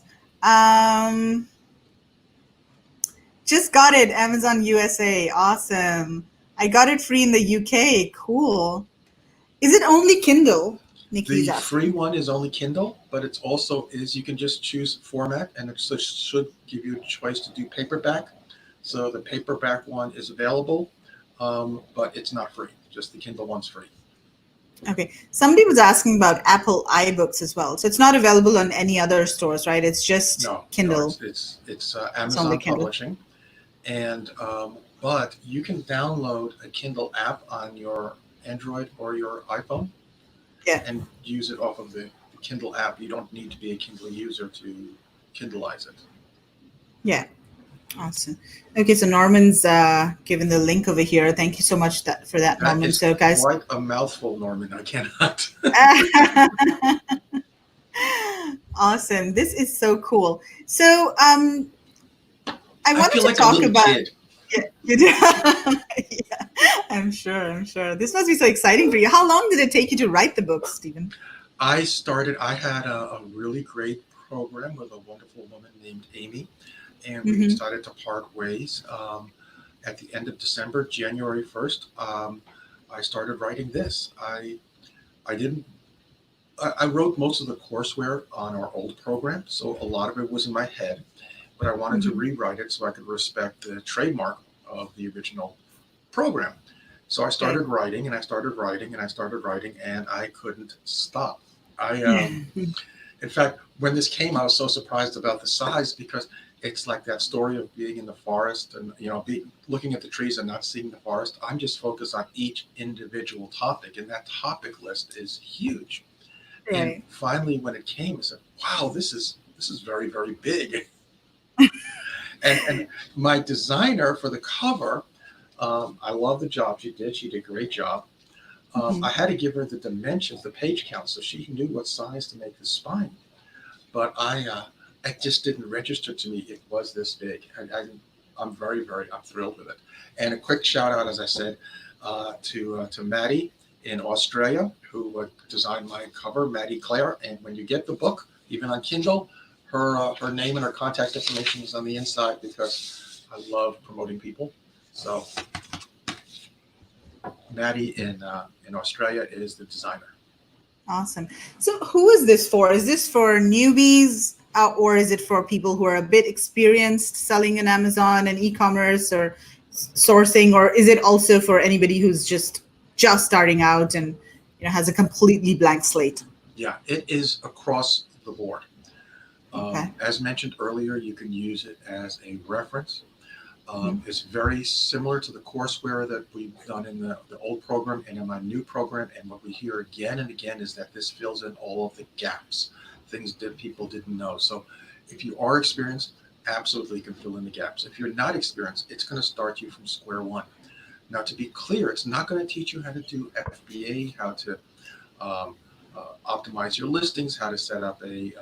Just got it, Amazon USA. Awesome. I got it free in the UK. Cool. Is it only Kindle? The free one is only Kindle, but it's also you can just choose format, and it should give you a choice to do paperback. So the paperback one is available, but it's not free. Just the Kindle one's free. Okay. Somebody was asking about Apple iBooks as well. So it's not available on any other stores, right? It's just Kindle. No, it's Amazon Publishing, and but you can download a Kindle app on your Android or your iPhone. Yeah. And use it off of the Kindle app. You don't need to be a Kindle user to Kindleize it. Yeah. Awesome. Okay, so Norman's given the link over here. Thank you so much for that, Norman. So guys, quite a mouthful, Norman. I cannot. Awesome. This is so cool. So I wanted to talk about. Kid. Yeah, you do. Yeah, I'm sure. This must be so exciting for you. How long did it take you to write the book, Stephen? I had a really great program with a wonderful woman named Amy, and we decided to part ways at the end of December. January 1st, I started writing this. I wrote most of the courseware on our old program, so a lot of it was in my head. But I wanted to rewrite it so I could respect the trademark of the original program. So I started writing, and I started writing, and I started writing, and I couldn't stop. In fact, when this came, I was so surprised about the size, because it's like that story of being in the forest and, looking at the trees and not seeing the forest. I'm just focused on each individual topic, and that topic list is huge. Right. And finally, when it came, I said, wow, this is very, very big. And my designer for the cover, I love the job she did. She did a great job. I had to give her the dimensions, the page count, so she knew what size to make the spine. But it just didn't register to me. It was this big. I'm very, very, I'm thrilled with it. And a quick shout out, as I said, to Maddie in Australia, who designed my cover, Maddie Clare. And when you get the book, even on Kindle, her name and her contact information is on the inside, because I love promoting people. So Maddie in Australia is the designer. Awesome. So who is this for? Is this for newbies, or is it for people who are a bit experienced selling in Amazon and e-commerce or sourcing, or is it also for anybody who's just starting out and has a completely blank slate? Yeah, it is across the board. Okay. As mentioned earlier, you can use it as a reference. It's very similar to the courseware that we've done in the old program and in my new program. And what we hear again and again is that this fills in all of the gaps, things that people didn't know. So if you are experienced, absolutely can fill in the gaps. If you're not experienced, it's going to start you from square one. Now, to be clear, it's not going to teach you how to do FBA, how to optimize your listings, how to set up a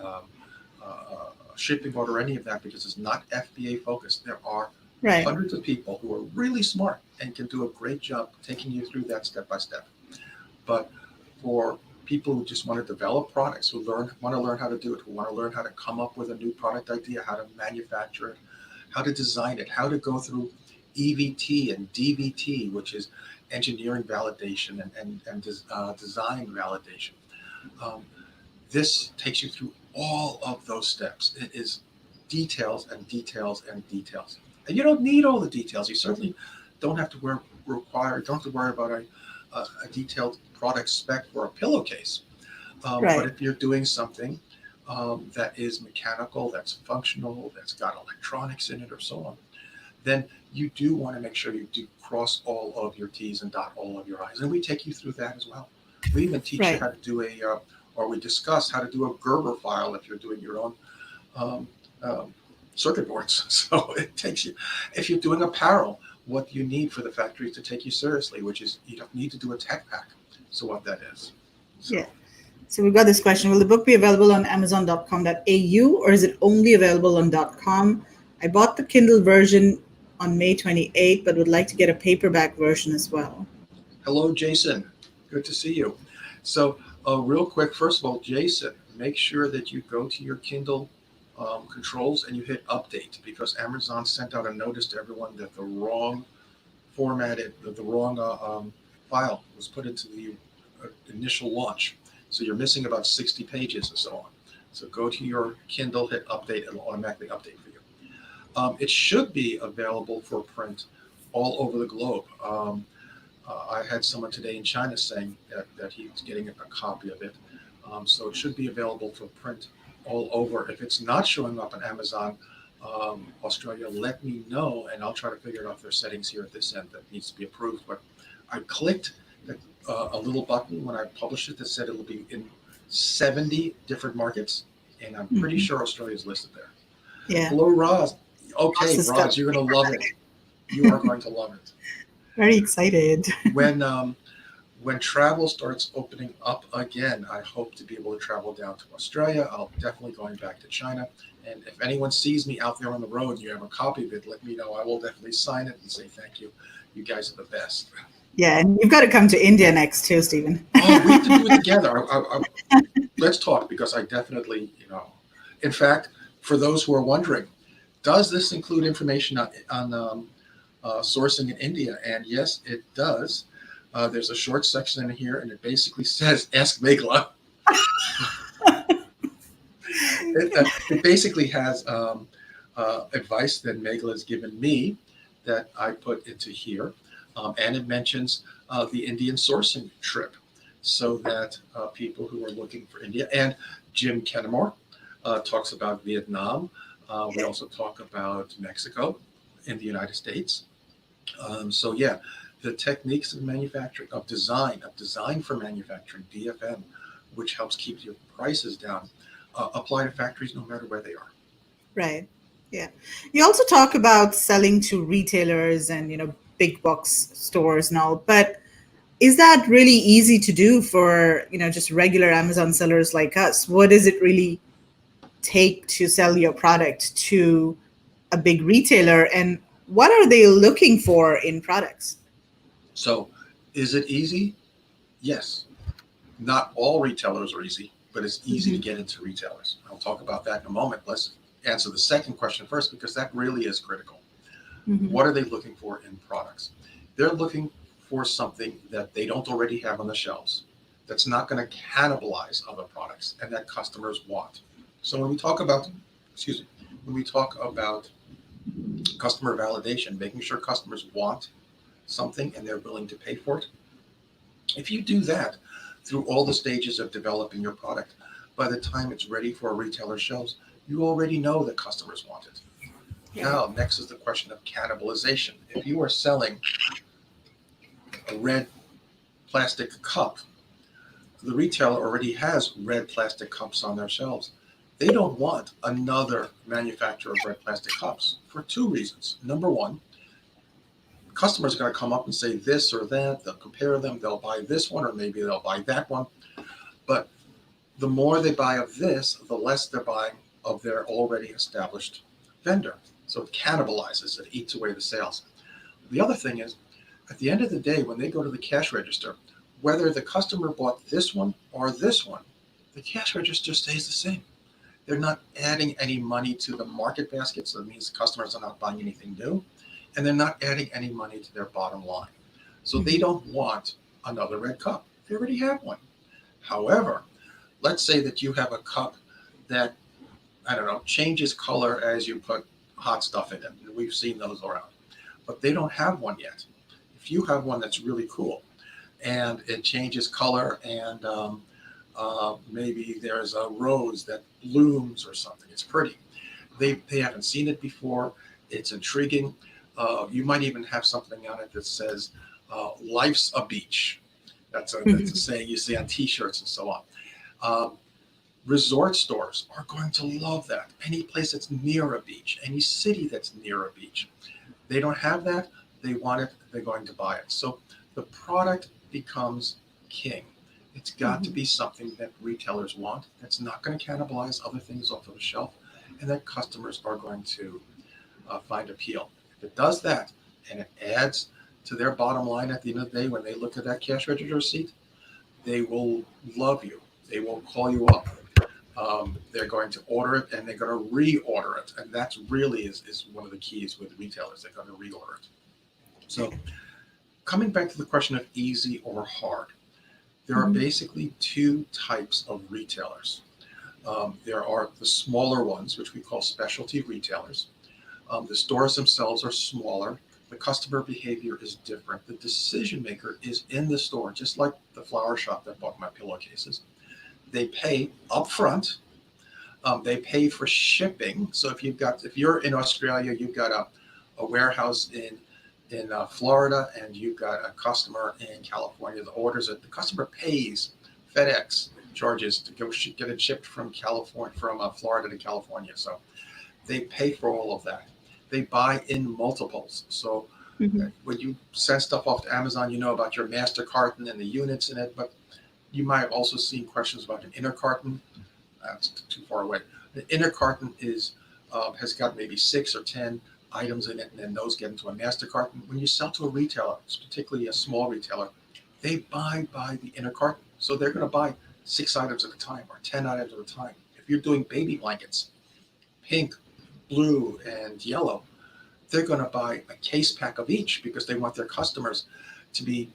shipping order, any of that, because it's not FBA focused. There are Right. hundreds of people who are really smart and can do a great job taking you through that step by step. But for people who just want to develop products, who want to learn how to do it, who want to learn how to come up with a new product idea, how to manufacture it, how to design it, how to go through EVT and DVT, which is engineering validation and design validation. This takes you through all of those steps. It is details and details and details. And you don't need all the details. You certainly don't have to don't have to worry about a detailed product spec for a pillowcase. Right. But if you're doing something that is mechanical, that's functional, that's got electronics in it or so on, then you do want to make sure you do cross all of your T's and dot all of your I's. And we take you through that as well. We even teach you how to do or we discuss how to do a Gerber file if you're doing your own circuit boards. So it takes you, if you're doing apparel, what you need for the factory to take you seriously, which is you don't need to do a tech pack. So what that is. So, yeah. So we've got this question. Will the book be available on amazon.com.au or is it only available on .com? I bought the Kindle version on May 28th, but would like to get a paperback version as well. Hello, Jason. Good to see you. So real quick, first of all, Jason, make sure that you go to your Kindle controls and you hit update, because Amazon sent out a notice to everyone that the wrong the wrong file was put into the initial launch. So you're missing about 60 pages and so on. So go to your Kindle, hit update, it'll automatically update for you. It should be available for print all over the globe. I had someone today in China saying that he was getting a copy of it. So it should be available for print all over. If it's not showing up on Amazon Australia, let me know, and I'll try to figure out their settings here at this end that needs to be approved. But I clicked a little button when I published it that said it'll be in 70 different markets, and I'm pretty sure Australia is listed there. Yeah. Hello, Roz. Okay, Roz, you're going to love it. You are going to love it. Very excited. When travel starts opening up again, I hope to be able to travel down to Australia. I'll definitely going back to China. And if anyone sees me out there on the road and you have a copy of it, let me know. I will definitely sign it and say thank you. You guys are the best. Yeah, and you've got to come to India next too, Stephen. Oh, we have to do it together. Let's talk, because I definitely, in fact, for those who are wondering, does this include information on sourcing in India? And yes, it does. There's a short section in here, and it basically says, ask Megla. It basically has advice that Megla has given me that I put into here. And it mentions the Indian sourcing trip, so that people who are looking for India, and Jim Kennemore talks about Vietnam. We also talk about Mexico in the United States. So yeah, the techniques of manufacturing, of design for manufacturing, DFM, which helps keep your prices down, apply to factories no matter where they are. Right. Yeah. You also talk about selling to retailers and, big box stores and all, but is that really easy to do for, just regular Amazon sellers like us? What does it really take to sell your product to a big retailer, and what are they looking for in products? So is it easy? Yes. Not all retailers are easy, but it's easy to get into retailers. I'll talk about that in a moment. Let's answer the second question first, because that really is critical. What are they looking for in products? They're looking for something that they don't already have on the shelves, that's not going to cannibalize other products, and that customers want. So when we talk about, customer validation, making sure customers want something and they're willing to pay for it, if you do that through all the stages of developing your product, by the time it's ready for a retailer's shelves, you already know that customers want it. Yeah. Now, next is the question of cannibalization. If you are selling a red plastic cup, the retailer already has red plastic cups on their shelves. They don't want another manufacturer of red plastic cups for two reasons. Number one, customers are going to come up and say this or that. They'll compare them. They'll buy this one or maybe they'll buy that one. But the more they buy of this, the less they're buying of their already established vendor. So it cannibalizes, it eats away the sales. The other thing is, at the end of the day, when they go to the cash register, whether the customer bought this one or this one, the cash register stays the same. They're not adding any money to the market basket, so that means customers are not buying anything new, and they're not adding any money to their bottom line. So they don't want another red cup. They already have one. However, let's say that you have a cup that, I don't know, changes color as you put hot stuff in it. And we've seen those around, but they don't have one yet. If you have one that's really cool and it changes color and maybe there's a rose that blooms or something, it's pretty. They haven't seen it before. It's intriguing. You might even have something on it that says, life's a beach. That's a saying you see on t-shirts and so on. Resort stores are going to love that. Any place that's near a beach, any city that's near a beach. They don't have that. They want it. They're going to buy it. So the product becomes king. It's got to be something that retailers want. That's not going to cannibalize other things off of the shelf, and that customers are going to find appeal. If it does that, and it adds to their bottom line at the end of the day when they look at that cash register receipt, they will love you. They will call you up. They're going to order it and they're going to reorder it. And that's really is one of the keys with retailers. They're going to reorder it. So coming back to the question of easy or hard, there are basically two types of retailers. There are the smaller ones, which we call specialty retailers. The stores themselves are smaller. The customer behavior is different. The decision maker is in the store, just like the flower shop that bought my pillowcases. They pay upfront. They pay for shipping. So if you're in Australia, you've got a warehouse in Florida, and you've got a customer in California that orders it. The customer pays FedEx charges to get it shipped from Florida to California. So they pay for all of that. They buy in multiples. So when you send stuff off to Amazon, you know about your master carton and the units in it, but you might have also seen questions about an inner carton. That's too far away. The inner carton has got maybe 6 or 10 items in it, and then those get into a master carton. When you sell to a retailer, particularly a small retailer, they buy by the inner carton. So they're going to buy 6 items at a time or 10 items at a time. If you're doing baby blankets, pink, blue, and yellow, they're going to buy a case pack of each because they want their customers to be,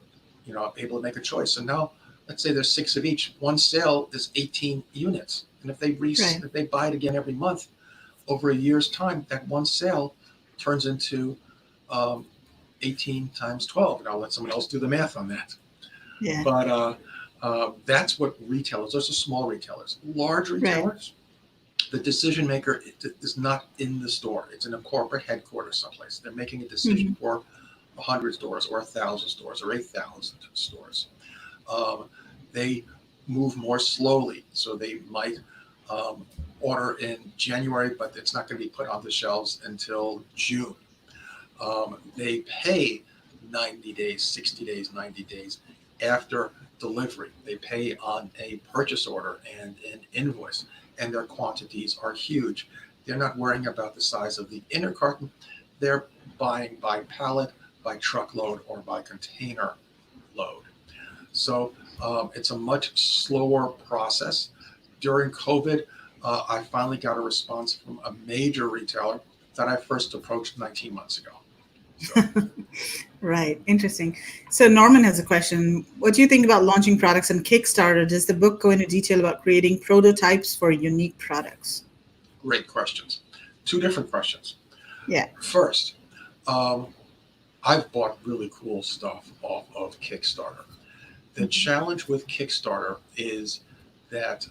able to make a choice. So now, let's say there's 6 of each. One sale is 18 units, and if they buy it again every month, over a year's time, that one sale turns into 18 times 12. And I'll let someone else do the math on that. Yeah. But that's what retailers. Those are small retailers. Large retailers. The decision maker is not in the store. It's in a corporate headquarters someplace. They're making a decision for 100 stores or 1,000 stores or 8,000 stores. They move more slowly. So they might order in January, but it's not going to be put on the shelves until June. They pay 90 days, 60 days, 90 days after delivery. They pay on a purchase order and an invoice, and their quantities are huge. They're not worrying about the size of the inner carton. They're buying by pallet, by truckload, or by container load. So it's a much slower process. During COVID, I finally got a response from a major retailer that I first approached 19 months ago. So. Right. Interesting. So Norman has a question. What do you think about launching products on Kickstarter? Does the book go into detail about creating prototypes for unique products? Great questions. 2 different questions. Yeah. First, I've bought really cool stuff off of Kickstarter. The challenge with Kickstarter is that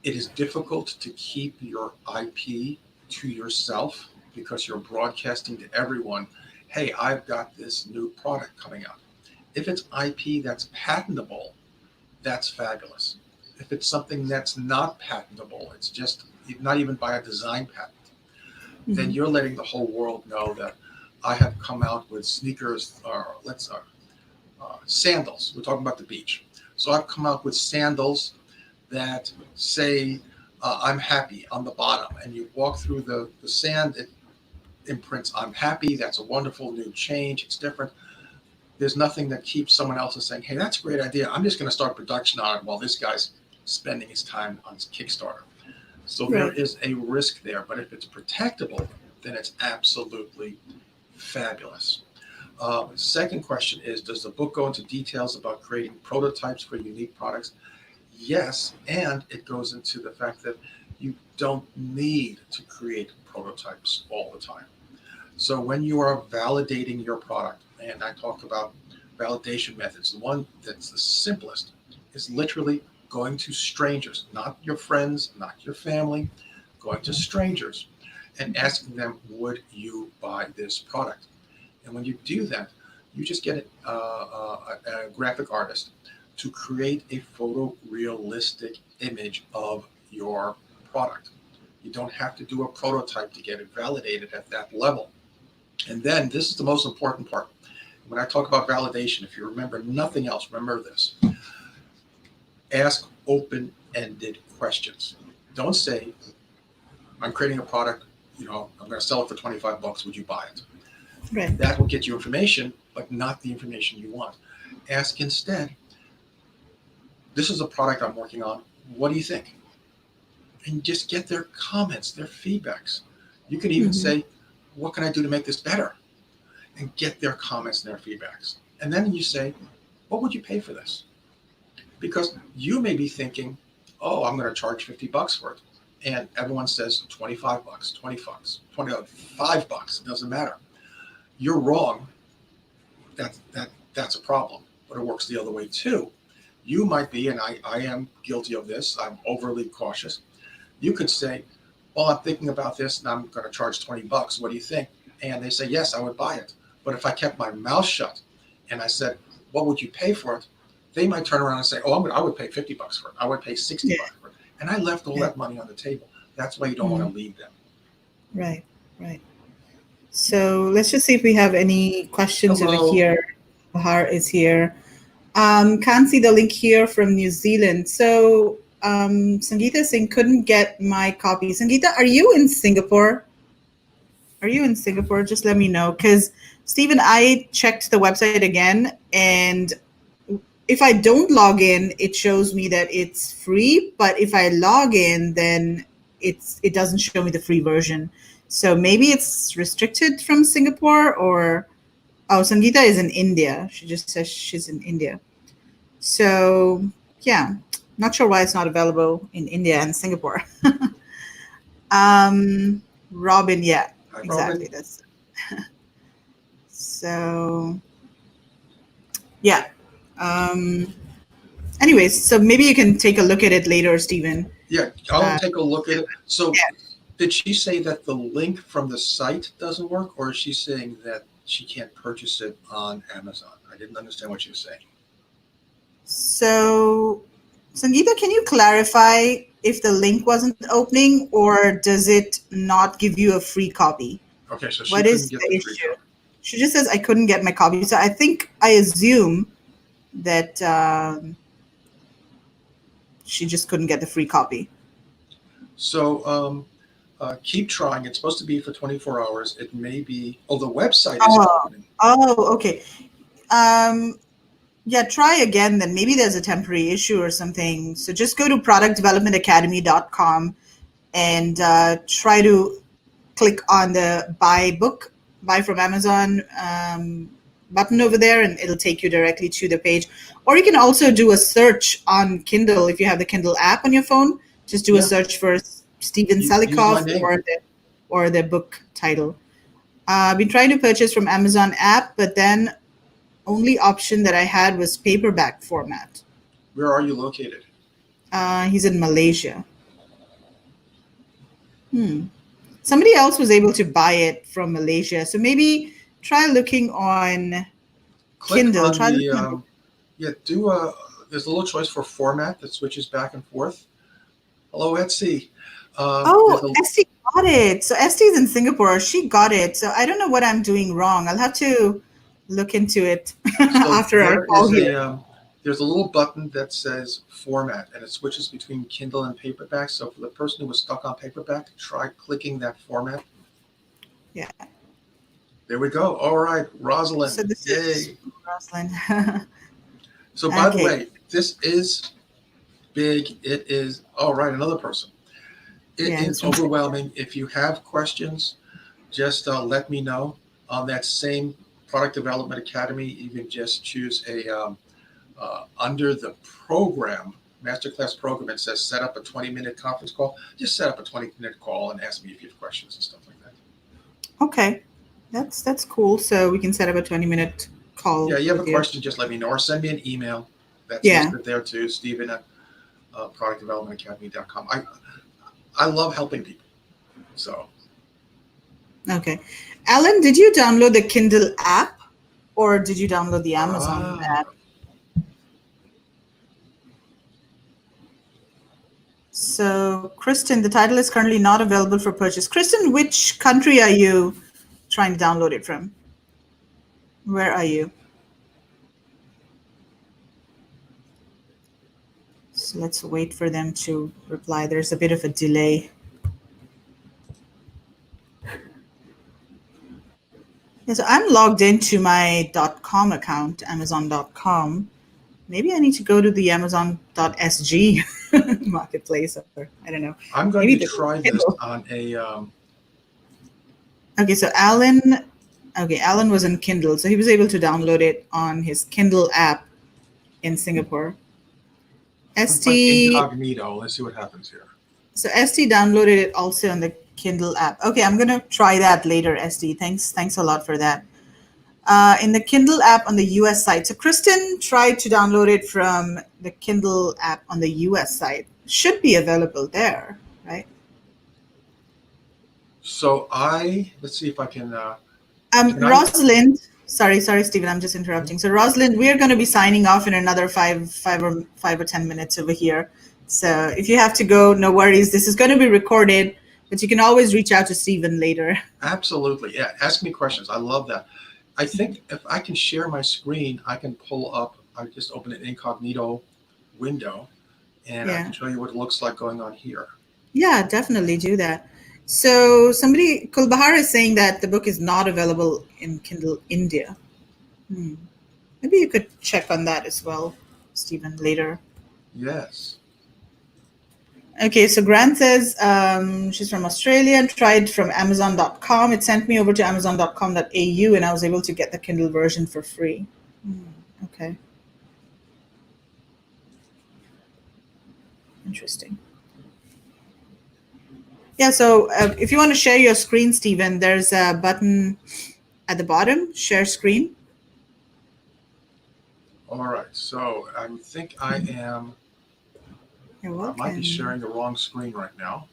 it is difficult to keep your IP to yourself because you're broadcasting to everyone, hey, I've got this new product coming out. If it's IP that's patentable, that's fabulous. If it's something that's not patentable, it's just not even by a design patent, then Mhm. you're letting the whole world know that I have come out with sneakers, or sandals. We're talking about the beach. So I've come out with sandals that say I'm happy on the bottom, and you walk through the sand, it imprints I'm happy. That's a wonderful new change. It's different. There's nothing that keeps someone else from saying, hey, that's a great idea. I'm just going to start production on it while this guy's spending his time on his Kickstarter. So there Right. is a risk there. But if it's protectable, then it's absolutely fabulous. Second question is, does the book go into details about creating prototypes for unique products? Yes, and it goes into the fact that you don't need to create prototypes all the time. So when you are validating your product, and I talked about validation methods, the one that's the simplest is literally going to strangers, not your friends, not your family, going to strangers and asking them, would you buy this product? And when you do that, you just get a graphic artist to create a photorealistic image of your product. You don't have to do a prototype to get it validated at that level. And then this is the most important part. When I talk about validation, if you remember nothing else, remember this. Ask open-ended questions. Don't say, I'm creating a product, I'm going to sell it for 25 bucks. Would you buy it? Right. That will get you information, but not the information you want. Ask instead, this is a product I'm working on. What do you think? And just get their comments, their feedbacks. You can even Mhm. say, what can I do to make this better? And get their comments and their feedbacks. And then you say, what would you pay for this? Because you may be thinking, oh, I'm going to charge 50 bucks for it. And everyone says 25 bucks, 20 bucks, 25 bucks. It doesn't matter. You're wrong. That's a problem. But it works the other way too. You might be, and I am guilty of this, I'm overly cautious. You could say, well, I'm thinking about this and I'm going to charge 20 bucks. What do you think? And they say, yes, I would buy it. But if I kept my mouth shut and I said, what would you pay for it? They might turn around and say, oh, I would pay 50 bucks for it. I would pay 60 Yeah. bucks for it. And I left all Yeah. that money on the table. That's why you don't want Mhm. to leave them. Right. Right. So let's just see if we have any questions over Hello. here. Bahar is here. Can't see the link here from New Zealand. So Sangeeta Singh couldn't get my copy. Sangeeta, are you in Singapore? Are you in Singapore? Just let me know. Because Stephen, I checked the website again, and if I don't log in, it shows me that it's free. But if I log in, then it doesn't show me the free version. So maybe it's restricted from Singapore, or oh, Sangeeta is in India. She just says she's in India. So yeah, not sure why it's not available in India and Singapore. um, Robin, yeah, Hi, exactly. Robin. That's so yeah. Um, anyways, so maybe you can take a look at it later, Stephen. Yeah, I'll Uh, take a look at it. So yeah. did she say that the link from the site doesn't work, or is she saying that she can't purchase it on Amazon? I didn't understand what she was saying. So, Sangeeta, can you clarify if the link wasn't opening, or does it not give you a free copy? Okay, so she What couldn't is get the the free issue? copy. She just says I couldn't get my copy. So I assume that she just couldn't get the free copy. So keep trying. It's supposed to be for 24 hours. It may be, oh, the website isn't Oh, opening. oh, okay. Um, yeah, try again then. Maybe there's a temporary issue or something. So just go to productdevelopmentacademy.com and try to click on the buy from Amazon button over there, and it'll take you directly to the page. Or you can also do a search on Kindle if you have the Kindle app on your phone. Just do a Yeah, search for Stephen use my Selikoff name. or the book title. I've been trying to purchase from Amazon app, but then only option that I had was paperback format. Where are you located? He's in Malaysia. Somebody else was able to buy it from Malaysia, so maybe try looking on Click Kindle. on Try the, looking on book. yeah, do a, there's a little choice for format that switches back and forth. Hello, Etsy. Oh, Esty got it. So Esty's in Singapore. She got it. So I don't know what I'm doing wrong. I'll have to look into it So after our there call is here. there's a little button that says format, and it switches between Kindle and paperback. So for the person who was stuck on paperback, try clicking that format. Yeah. There we go. All right, So Rosalind. this is Yay. Rosalind. So by the Okay. way, this is big. It is, all right, another person. It Yeah, is he's from overwhelming. If you have questions, just let me know. On that same Product Development Academy, you can just choose under the program, masterclass program, it says set up a 20-minute conference call. Just set up a 20-minute call and ask me if you have questions and stuff like that. Okay. That's cool. So we can set up a 20-minute call Yeah, you have a with you. question, just let me know, or send me an email. That's Yeah. listed there too, Stephen at productdevelopmentacademy.com. I love helping people. So Okay. Alan, did you download the Kindle app or did you download the Amazon app? So, Kristen, the title is currently not available for purchase. Kristen, which country are you trying to download it from? Where are you? So let's wait for them to reply. There's a bit of a delay. Yeah, so I'm logged into my .com account, Amazon.com. Maybe I need to go to the Amazon.sg marketplace, or I don't know. I'm going Maybe to try this on a. Okay, so Alan was in Kindle, so he was able to download it on his Kindle app in Singapore. I'm like ST, incognito. Let's see what happens here. so ST downloaded it also on the Kindle app. Okay, I'm gonna try that later, ST. Thanks a lot for that. In the Kindle app on the US side. So Kristen tried to download it from the Kindle app on the US side. Should be available there, right? So let's see if I can. Rosalind, sorry, Stephen, I'm just interrupting. So Rosalind, we are going to be signing off in another five or 10 minutes over here. So if you have to go, no worries. This is going to be recorded, but you can always reach out to Stephen later. Absolutely, yeah. Ask me questions. I love that. I think if I can share my screen, I can pull up. I just open an incognito window, and I can show you what it looks like going on here. Yeah, definitely do that. So Kulbahar is saying that the book is not available in Kindle India. Maybe you could check on that as well, Stephen, later. Yes. Okay, so Grant says she's from Australia and tried from Amazon.com. It sent me over to Amazon.com.au and I was able to get the Kindle version for free. Okay. Interesting. Yeah, so if you want to share your screen, Stephen, there's a button at the bottom, share screen. All right, so I think I am. You're welcome. I might be sharing the wrong screen right now.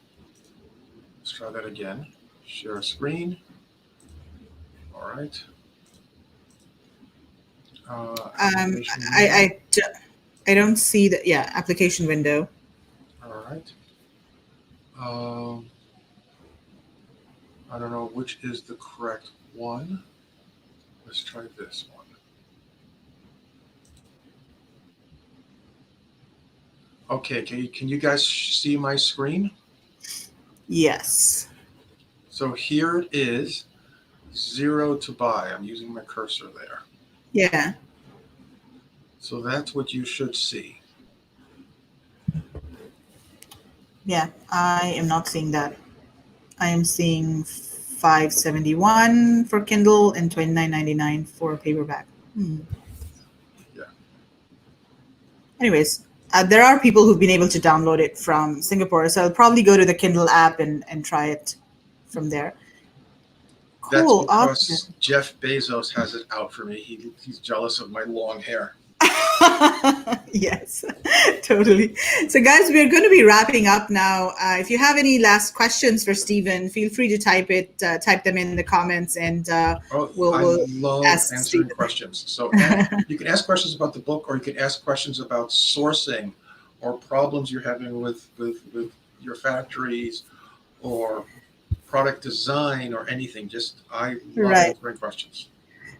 Let's try that again. Share screen. All right. I don't see the application window. All right. I don't know which is the correct one. Let's try this one. Okay, can you guys see my screen? Yes. So here it is, 0 to buy. I'm using my cursor there. Yeah. So that's what you should see. Yeah, I am not seeing that. I am seeing $571 for Kindle and $29.99 for paperback. Yeah. Anyways, there are people who've been able to download it from Singapore, so I'll probably go to the Kindle app and try it from there. Cool. That's because awesome. Jeff Bezos has it out for me. He's jealous of my long hair. Yes, totally. So, guys, we're going to be wrapping up now. If you have any last questions for Stephen, feel free to type them in the comments, and Oh, I we'll love ask answering Stephen. questions. So you can ask questions about the book, or you can ask questions about sourcing or problems you're having with your factories or product design or anything. Just I love Right. answering questions.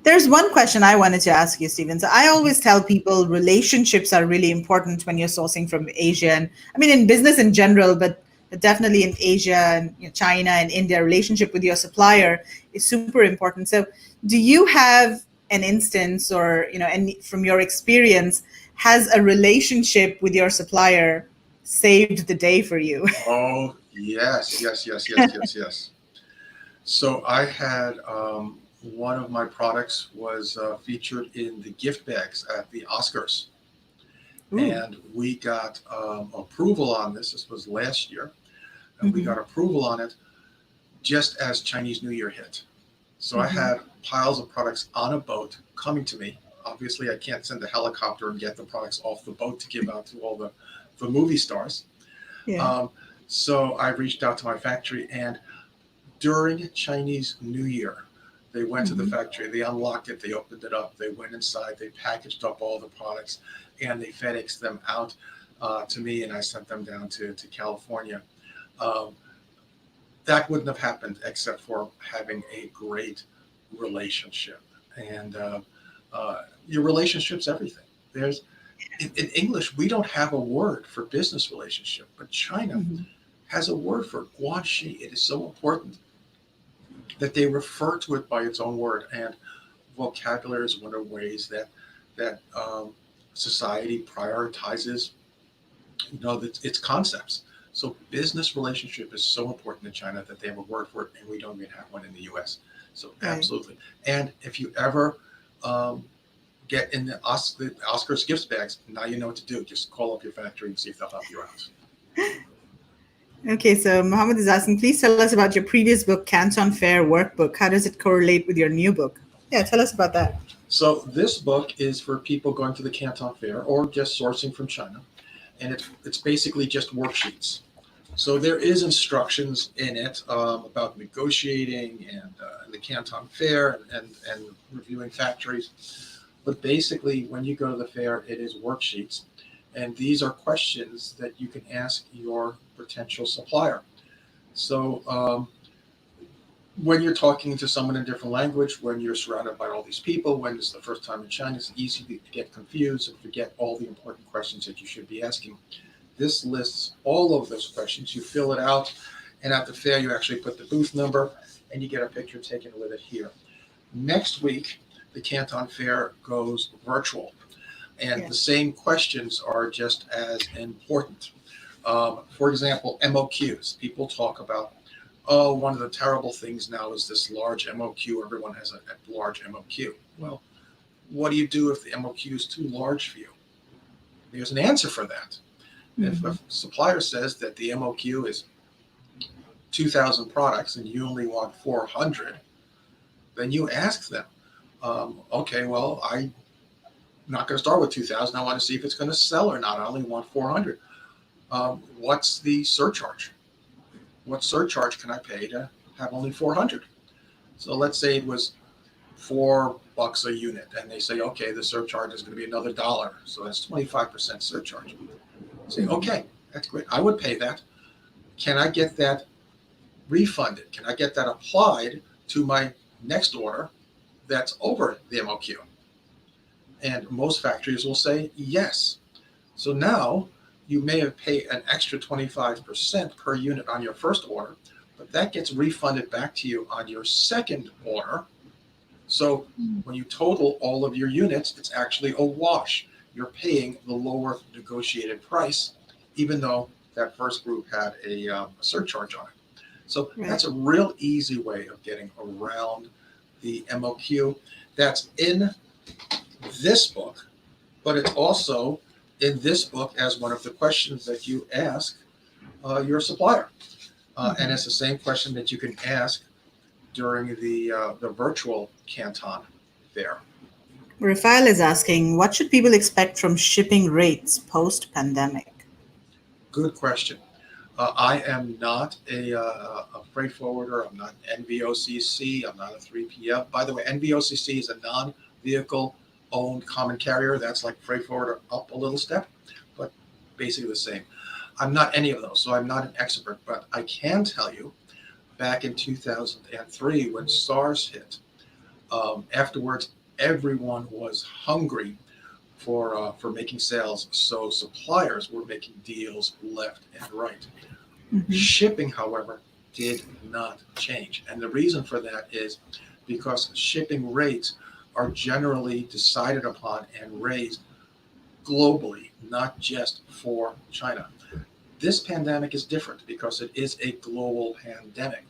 There's one question I wanted to ask you, Steven. So I always tell people relationships are really important when you're sourcing from Asia, and I mean in business in general, but definitely in Asia and China and India, relationship with your supplier is super important. So, do you have an instance, or and from your experience, has a relationship with your supplier saved the day for you? Oh, yes, yes, yes, yes, yes, yes. So I had one of my products was featured in the gift bags at the Oscars, Ooh. and we got approval on this. This was last year, and we Mm-hmm. got approval on it just as Chinese New Year hit. So I Mm-hmm. had piles of products on a boat coming to me. Obviously, I can't send a helicopter and get the products off the boat to give out to all the movie stars. Yeah. Um, so I reached out to my factory, and during Chinese New Year, they went to the Mm-hmm. factory, they unlocked it, they opened it up, they went inside, they packaged up all the products, and they FedExed them out to me, and I sent them down to California. Um, that wouldn't have happened except for having a great relationship. And your relationship's everything. There's in English, we don't have a word for business relationship, but China Mm-hmm. has a word for it. Guanxi. It is so important that they refer to it by its own word. And vocabulary is one of the ways that society prioritizes, its concepts. So business relationship is so important in China that they have a word for it, and we don't even have one in the U.S. So Right. absolutely. And if you ever um, get in the Oscars gifts bags, now you know what to do. Just call up your factory and see if they'll help you out. Okay, so Mohammed is asking, please tell us about your previous book, Canton Fair Workbook. How does it correlate with your new book? Yeah, tell us about that. So this book is for people going to the Canton Fair or just sourcing from China, and it's basically just worksheets. So there is instructions in it about negotiating and the Canton Fair and reviewing factories. But basically, when you go to the fair, it is worksheets, and these are questions that you can ask your potential supplier. So when you're talking to someone in a different language, when you're surrounded by all these people, when it's the first time in China, it's easy to get confused and forget all the important questions that you should be asking. This lists all of those questions. You fill it out, and at the fair, you actually put the booth number, and you get a picture taken with it here. Next week, the Canton Fair goes virtual, and Yeah. the same questions are just as important. For example, MOQs. People talk about, oh, one of the terrible things now is this large MOQ. Everyone has a large MOQ. Well, what do you do if the MOQ is too large for you? There's an answer for that. If Mm-hmm. a supplier says that the MOQ is 2,000 products and you only want 400, then you ask them, okay, well, I'm not going to start with 2,000. I want to see if it's going to sell or not. I only want 400. What's the surcharge? What surcharge can I pay to have only 400? So let's say it was $4 a unit, and they say, okay, the surcharge is going to be another dollar, so that's 25% surcharge. Say, Mm-hmm. okay, that's great. I would pay that. Can I get that refunded? Can I get that applied to my next order that's over the MOQ? And most factories will say yes. So now you may have paid an extra 25% per unit on your first order, but that gets refunded back to you on your second order. So when you total all of your units, it's actually a wash. You're paying the lower negotiated price, even though that first group had a surcharge on it. So Right. that's a real easy way of getting around the MOQ. That's in this book, but it's also in this book as one of the questions that you ask your supplier. And Mm-hmm. it's the same question that you can ask during the virtual Canton Fair. Rafael is asking, what should people expect from shipping rates post pandemic? Good question. I am not a freight forwarder. I'm not an NVOCC. I'm not a 3PL. By the way, NVOCC is a non-vehicle owned common carrier. That's like freight forwarder up a little step, but basically the same. I'm not any of those, so I'm not an expert. But I can tell you, back in 2003, when SARS hit, afterwards everyone was hungry for making sales. So suppliers were making deals left and right. Hmm. Shipping, however, did not change. And the reason for that is because shipping rates are generally decided upon and raised globally, not just for China. This pandemic is different because it is a global pandemic.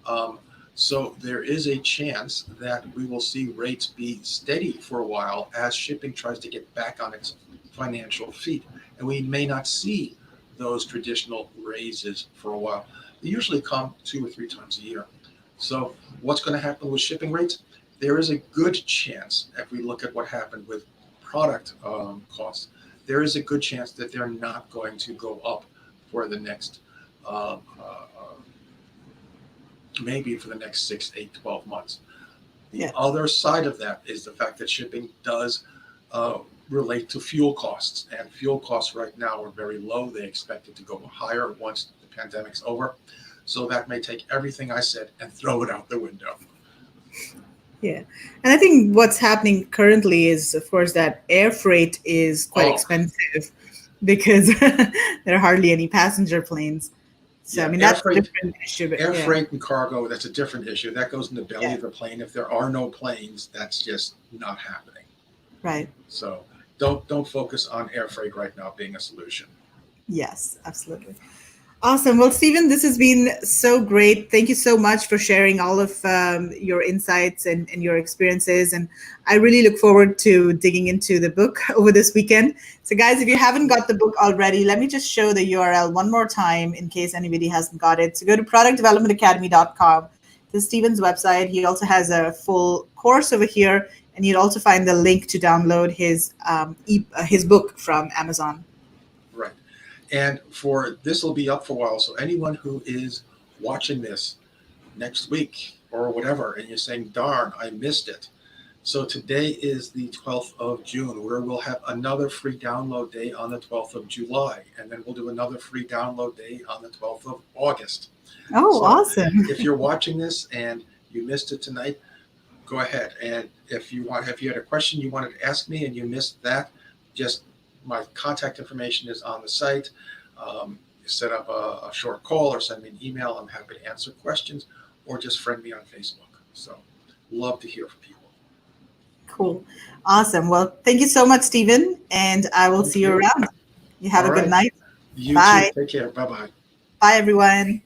Um, so there is a chance that we will see rates be steady for a while as shipping tries to get back on its financial feet. And we may not see those traditional raises for a while. They usually come 2 or 3 times a year. So what's going to happen with shipping rates? There is a good chance, if we look at what happened with product costs, there is a good chance that they're not going to go up for the next uh, uh, maybe for the next 6, 8, 12 months. The Yeah. other side of that is the fact that shipping does uh, relate to fuel costs, and fuel costs right now are very low. They expect it to go higher once the pandemic's over. So that may take everything I said and throw it out the window. Yeah. And I think what's happening currently is, of course, that air freight is quite Oh, expensive because there are hardly any passenger planes. So, I yeah, mean, that's a different issue, but air yeah, freight and cargo, that's a different issue. That goes in the belly yeah, of the plane. If there are no planes, that's just not happening. right. So don't focus on air freight right now being a solution. Yes, absolutely. Awesome. Well, Stephen, this has been so great. Thank you so much for sharing all of your insights and your experiences. And I really look forward to digging into the book over this weekend. So, guys, if you haven't got the book already, let me just show the URL one more time in case anybody hasn't got it. So, go to productdevelopmentacademy.com. This is Stephen's website. He also has a full course over here, and you'll also find the link to download his book from Amazon. Right. And for this will be up for a while. So anyone who is watching this next week or whatever, and you're saying, darn, I missed it. So today is the 12th of June, where we'll have another free download day on the 12th of July. And then we'll do another free download day on the 12th of August. Oh, So awesome. if you're watching this and you missed it tonight, go ahead. And if you had a question you wanted to ask me and you missed that, just my contact information is on the site. Set up a short call or send me an email. I'm happy to answer questions, or just friend me on Facebook. So love to hear from people. Cool. Awesome. Well, thank you so much, Stephen, and I will see Thank you you. around. You have All a good right. night. You too. Bye. Take care. Bye bye. Bye, everyone.